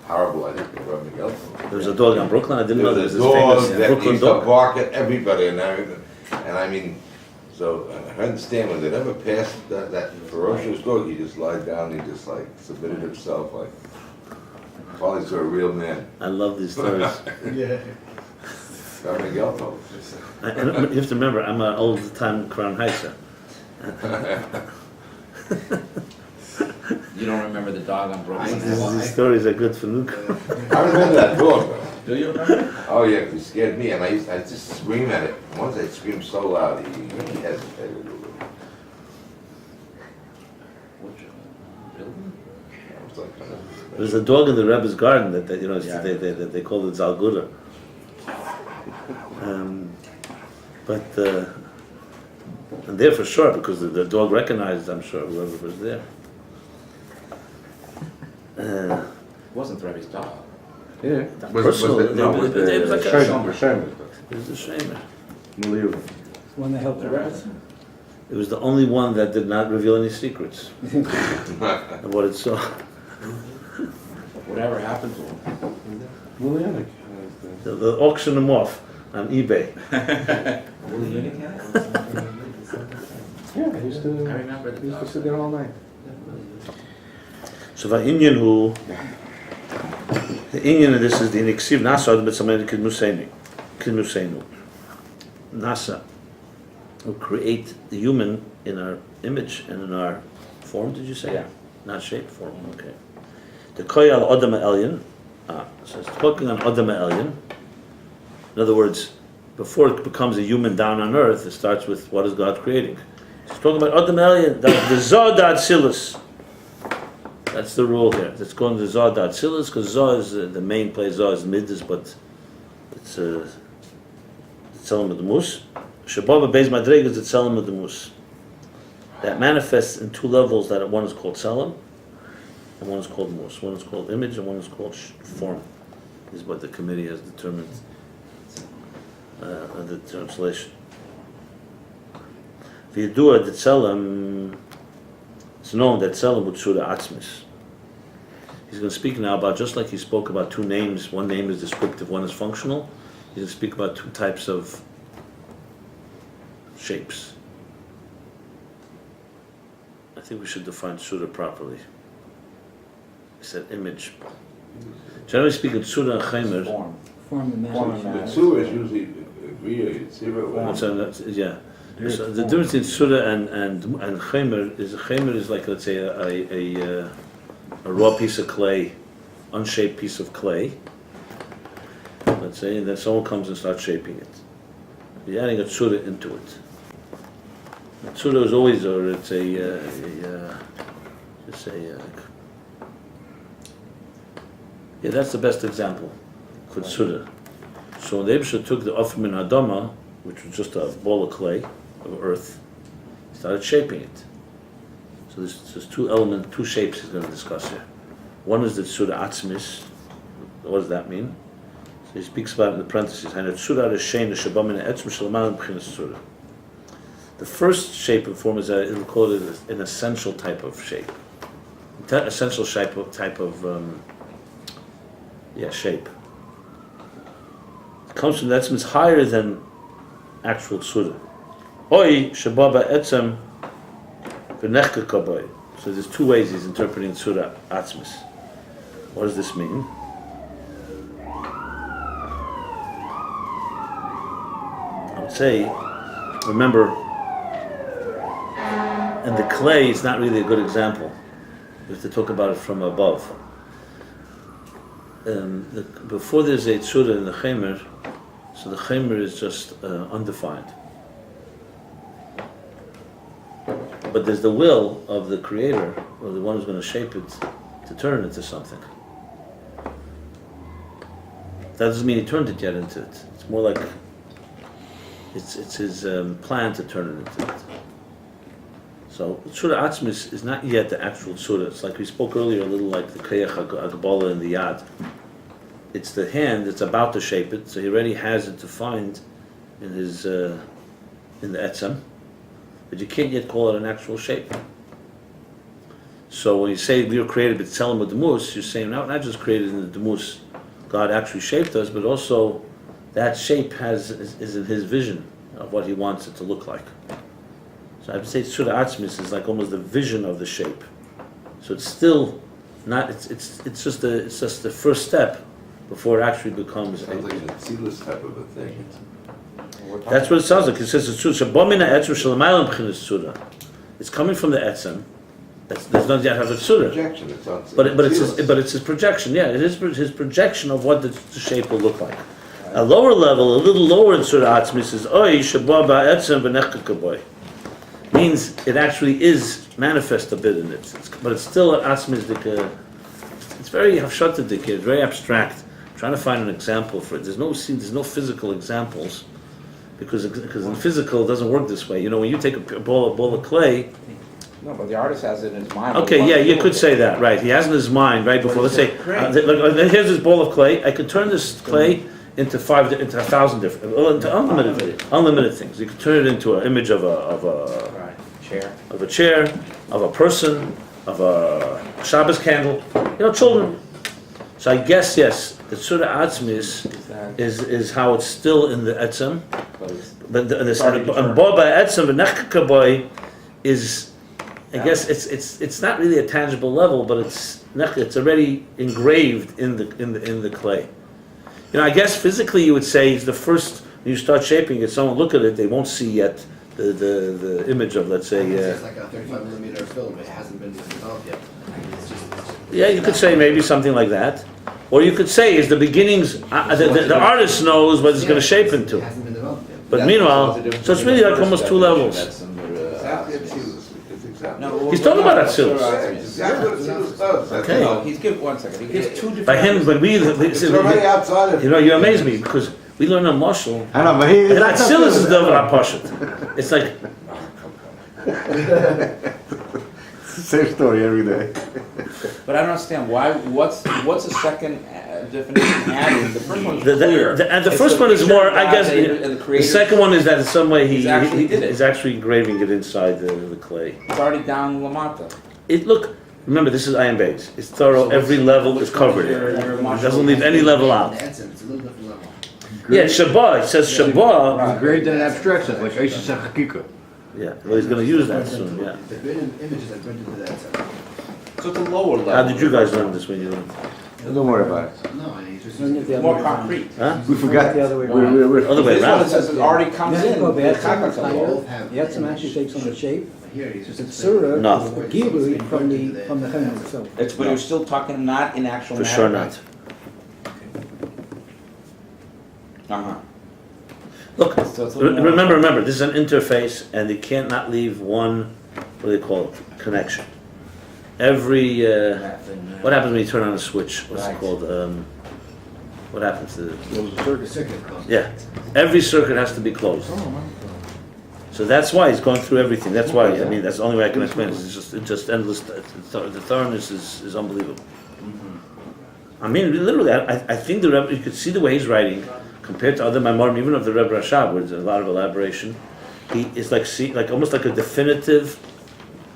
Horrible, I think, for Rabbi Jacobson. There was a dog in Brooklyn. I didn't know there was a this dog famous that Brooklyn used to dog. bark at everybody and everything. And I mean, so I understand when they never passed that ferocious dog, he just lied down, he just like submitted himself, like probably to a real man. I love these stories. Yeah. Rabbi Jacobson. And you have to remember, I'm an old-time Crown Heiser. You don't remember the dog on Brooklyn? These stories are good for Nuka. I remember that dog though. Do you remember? Oh yeah, 'cause he scared me, and I just scream at it. Once I screamed so loud, he hesitated a little. Which building? I was like, There's a dog in the Rebbe's garden that Yeah. they call it Zalgura. And there for sure, because the dog recognized, I'm sure, whoever was there. It wasn't the Rebbe's job. Yeah. Personal, it was like a Shomer. It was the Shomer. When they helped the Rebbe. It was the only one that did not reveal any secrets of what it saw. Whatever happened to him. The auction them off on eBay. Yeah, I used to. I remember the He used to sit there all night. So the Inyan who, the Inyan of this is the Niksiv Nasa Adam B'Tzamayim Kidmusenu. Nasa will create the human in our image and in our form. Did you say? Yeah. Not shape, form. Okay. The Koyal Adam Elyon. So it's talking on Adam Elyon. In other words, before it becomes a human down on earth, it starts with what is God creating. It's talking about Adam Elyon, the Zod Atzilus. That's the rule here. It's going to Zod Atzilus because Zod is the main place. Zod is Midas, but it's Tzelem of the Mus. Shabbat Beis Madreg is the Tzelem of the Mus. That manifests in two levels. That one is called Tzelem, and one is called Mus. One is called image, and one is called form. Is what the committee has determined. The translation. V'yidua the Tzelem. It's known that Tzelem would Surah Atzmis. He's going to speak now about, just like he spoke about two names, one name is descriptive, one is functional, he's going to speak about two types of shapes. I think we should define Surah properly. He said image. Generally speaking, Surah and Chaimer, Form the man. The sewer is usually agreed, yeah. So the difference in Surah and Chaimer is like, let's say, a raw piece of clay, unshaped piece of clay, let's say, and then someone comes and starts shaping it. You're adding a tzura into it. A tzura is always, or it's yeah, that's the best example for tzura. So when the Eibusha took the Ofim and Adama, which was just a ball of clay, of earth, he started shaping it. So there's two shapes he's going to discuss here. One is the Tzura Atzmis. What does that mean? So he speaks about it in the parentheses. The first shape and form is he'll call it an essential type of shape. Essential shape of shape. It comes from the Etzem, it's higher than actual Tzura. Oi Shababa Etzem V'nechka Kaboy. So there's two ways he's interpreting Tzura Atzmis. What does this mean? I would say, remember, in the clay, it's not really a good example. We have to talk about it from above. Before there's a Tzura in the Chaimer, so the Chaimer is just undefined. But there's the will of the creator, or the one who's going to shape it, to turn it into something. That doesn't mean he turned it yet into it. It's more like it's his plan to turn it into it. So Tzura Atzmis is not yet the actual Tzura. It's like we spoke earlier, a little like the Kayach HaGabala and the Yad. It's the hand that's about to shape it, so he already has it defined in his in the Etzem. But you can't yet call it an actual shape. So when you say we were created with Tzelem with the Mus, you're saying not just created in the Demus, God actually shaped us, but also that shape is in His vision of what He wants it to look like. So I would say Tzura Atzmis is like almost the vision of the shape. So it's still not. It's just the first step before it actually becomes. Sounds like a seedless type of a thing. That's what it sounds like. It says it's Tzura. It's coming from the Etzem. Does not yet have a Tzura. Projection. But it's his projection. Yeah, it is his projection of what the shape will look like. A lower level, a little lower in Tzura Atzmis is Oy Shababa Etzem V'nechka Kaboy. Means it actually is manifest a bit in it, but it's still an Atzmis. It's very Havshatadik. It's very abstract. I'm trying to find an example for it. There's no physical examples. Because in physical it doesn't work this way. You know, when you take a ball of clay, No, but the artist has it in his mind. Okay, yeah, you could say that, right, he has in his mind, right before, let's say, here's this ball of clay, I could turn this clay into 1,000 different, into unlimited things. You could turn it into an image of Right, chair. a chair, of a person, of a Shabbos candle, children. So I guess, yes, the Tzura Atzmis is how it's still in the Etzem, but and Boba Etzem, the Nechka is, I guess it's not really a tangible level, but it's already engraved in the clay. I guess physically you would say the first when you start shaping it, someone look at it, they won't see yet the image of, let's say. It's like a 35 millimeter film. It hasn't been developed yet. It's just Yeah, you could say maybe something like that, or you could say is the beginnings. The artist knows what it's going to shape into. It hasn't been developed yet. But meanwhile, so it's really like almost two levels. Exactly, it's exactly. No, He's talking about Atzilus. It's exactly what Atzilus does. That's Okay. all. No, he's give 1 second. He gives two different. By him, but It's already outside of. you amaze me because we learn a marshal. I know, but he. And Atzilus is the Rapashit. It's like Same story every day. But I don't understand why. What's the second definition adding? The first one's clear. and the It's first one is picture more. of I God guess and the the creator. second one is that in some way He's actually did it. he's actually engraving it inside the clay. It's already down Lamata. Remember, this is Ayin Beis. It's thorough. Every level is covered. It doesn't leave any level out. It's a little different level. Yeah, Shabbat. It says Shabbat. Engraved in an abstract sense, like Isis and Hakika. Yeah, well, he's going to use that soon. Yeah. The images are printed to that. So it's a lower level. How did you guys learn this when you learned? Don't worry about it. No, I mean, it's just Learn it the other More way around. concrete. Huh? We forgot. The other way We're- around. we're- we're- Other way This one around. it says it already comes Doesn't in. go bad, It's not it's gonna higher. go. The Etzem actually takes on the shape. here. He's just The Tzura No. is the Gibui from the Chemel itself. It's, but you're still talking not in actual For matter. sure not. Uh-huh. Look, So it's a little more- remember, this is an interface, and you can't not leave one, what do they call it, connection. Every, That thing, what happens when you turn on a switch? What's it Right. called? What happens to the circuit closed. yeah, every circuit has to be closed. So that's why he's going through everything. That's why, I mean, that's the only way I can explain it. It's just endless. The thoroughness is unbelievable. I mean, literally, I think the Rebbe, you could see the way he's writing compared to other Maimorim, even of the Rebbe Rashab, where there's a lot of elaboration. He is like almost like a definitive,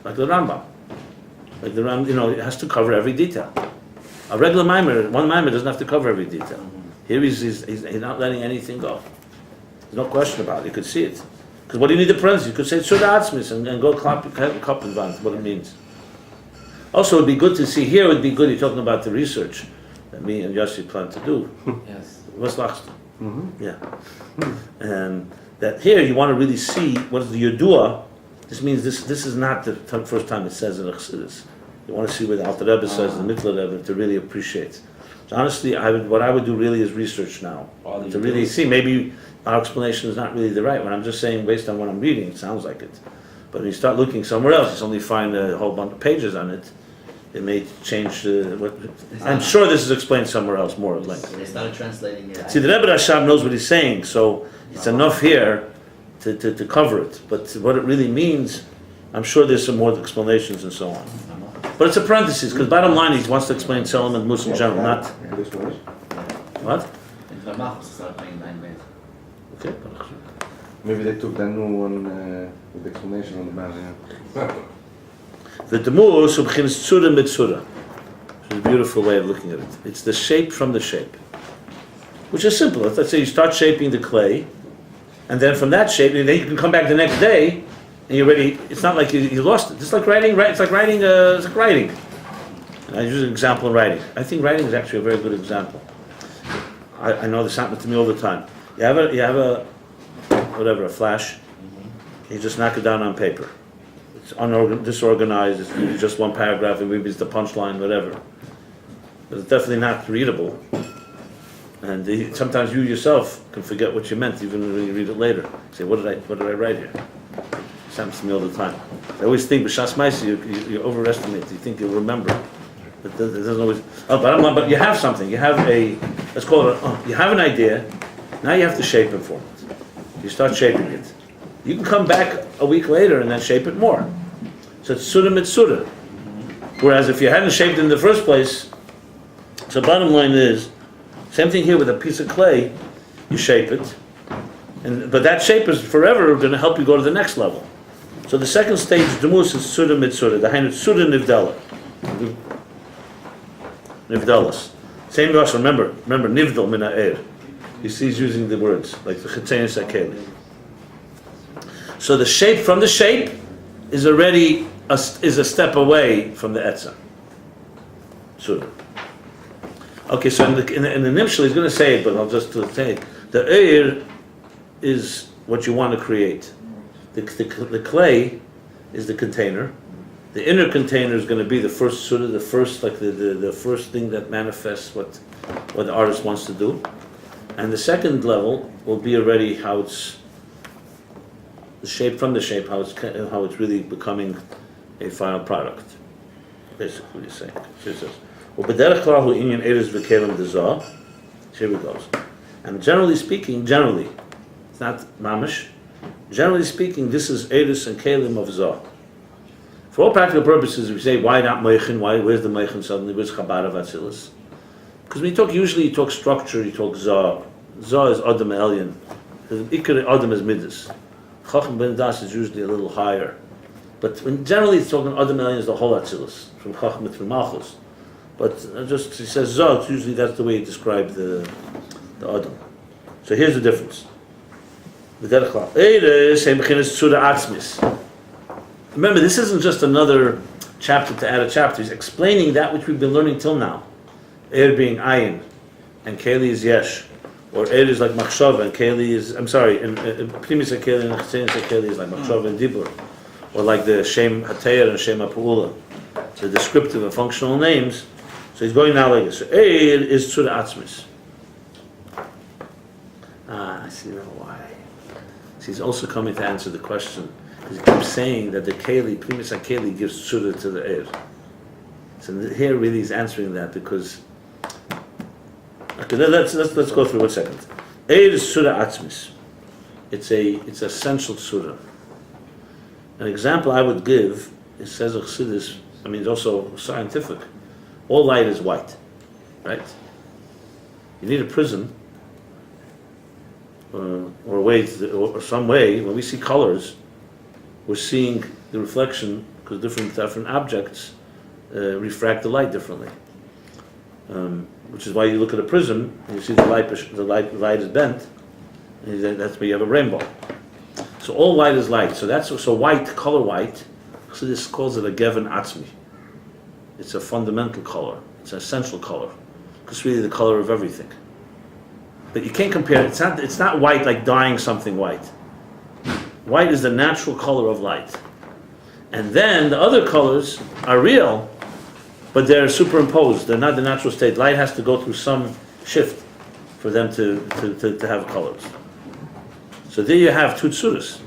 like the Rambam. Like the Ram, it has to cover every detail. A regular one mimer doesn't have to cover every detail. Here he's not letting anything go. There's no question about it. You could see it. Because what do you need the parentheses? You could say Tzura Atzmis and go cup and what it means. Also, it would be good to see here. It would be good. You're talking about the research that me and Yossi plan to do. Yes. What's last? Yeah. And that here you want to really see what is the Yodua. This means this is not the first time it says in a Chassidus. You want to see what the Alter Rebbe says, the Mitler Rebbe, to really appreciate. So honestly, what I would do really is research now. All the To really Yuduas. see, maybe our explanation is not really the right one. I'm just saying based on what I'm reading, it sounds like it. But when you start looking somewhere else, you suddenly find a whole bunch of pages on it. It may change what. I'm sure this is explained somewhere else more at length. They started translating it. See, the Rebbe Rashab knows what he's saying, so it's enough here to cover it. But what it really means, I'm sure there's some more explanations and so on. But it's a parenthesis, because bottom line, he wants to explain Tzelem and Mus in general, not what? In Ramach started playing 9 minutes. Okay. Maybe they took that new one with the explanation on the back. Yeah. The Demus ubchins tzura mitzura. It's a beautiful way of looking at it. It's the shape from the shape, which is simple. Let's say you start shaping the clay, and then from that shape, and then you can come back the next day, and you're ready. It's not like you lost it. It's like writing. It's like writing. It's like writing. And I use an example in writing. I think writing is actually a very good example. I know this happens to me all the time. You have a whatever, a flash. You just knock it down on paper. It's disorganized. It's just one paragraph, and maybe it's the punchline, whatever. But it's definitely not readable. And sometimes you yourself can forget what you meant, even when you read it later. You say, what did I write here? This happens to me all the time. I always think, b'shas ma'aseh, you overestimate. You think you'll remember, but it doesn't always. But you have something. You have let's call it. You have an idea. Now you have to shape it for it. You start shaping it. You can come back a week later and then shape it more. So it's Surah Mitzurah. Whereas if you hadn't shaped it in the first place, so bottom line is, same thing here with a piece of clay, you shape it, but that shape is forever going to help you go to the next level. So the second stage, Demus, is Surah Mitzurah, the Hainu Surah Nivdala. Nivdalas. Same verse, remember, Nivdal Min Ha'er. You see he's using the words, like the Chetzein Sakeli. So the shape, from the shape, is already is a step away from the Etzah. Surah. Okay, so in the Nimshal, he's going to say it, but I'll just say it. The Eir is what you want to create. The clay is the container. The inner container is going to be the first surah, the first the first thing that manifests what the artist wants to do. And the second level will be already how it's the shape from the shape, how it's really becoming a final product. Basically, what he's saying. Here it says, here it goes. And generally speaking, it's not mamish. Generally speaking, this is Eris and Kalim of Zah. For all practical purposes, we say, why not Meichin? Where's the Meichin suddenly? Where's Chabad of Atzilus? Because when you talk structure, you talk Zah. Zah is Adam Elyon. Ikar Adam is Midas. Chacham Ben Das is usually a little higher. But generally it's talking Adam Elyon is the whole Atzilus, from Chacham through Malchus. But just, he says Zah, usually that's the way he describes the Adam. So here's the difference. Remember, this isn't just another chapter to add a chapter. He's explaining that which we've been learning till now. Eir being Ayin, and Keli is Yesh. Or Eir is like Machshava, and Keli is, and Primis Keli and Chitzein Keli is like Machshava and Dibur. Or like the Shem Hateir and Shem HaPu'ula. The descriptive and functional names. So he's going now like this. So Eir is Tzura Atzmis. I see now why. So he's also coming to answer the question. Because he keeps saying that the Keli, Primis HaKeli, gives Tzura to the Eir. So here really he's answering that because... Okay, let's go through 1 second. Eir is Tzura Atzmis. It's essential Tzura. An example I would give, it says Chassidus, it's also scientific. All light is white, right? You need a prism, or a way, or some way. When we see colors, we're seeing the reflection because different objects refract the light differently. Which is why you look at a prism and you see the light is bent, and that's where you have a rainbow. So all white is light. So white, color white. So this calls it a Gevin Atzmi. It's a fundamental color. It's an essential color. Because it's really the color of everything. But you can't compare it. It's not white like dyeing something white. White is the natural color of light. And then the other colors are real, but they're superimposed. They're not the natural state. Light has to go through some shift for them to have colors. So there you have two tzuras.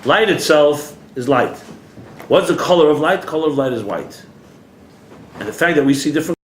Light itself is light. What's the color of light? The color of light is white. And the fact that we see different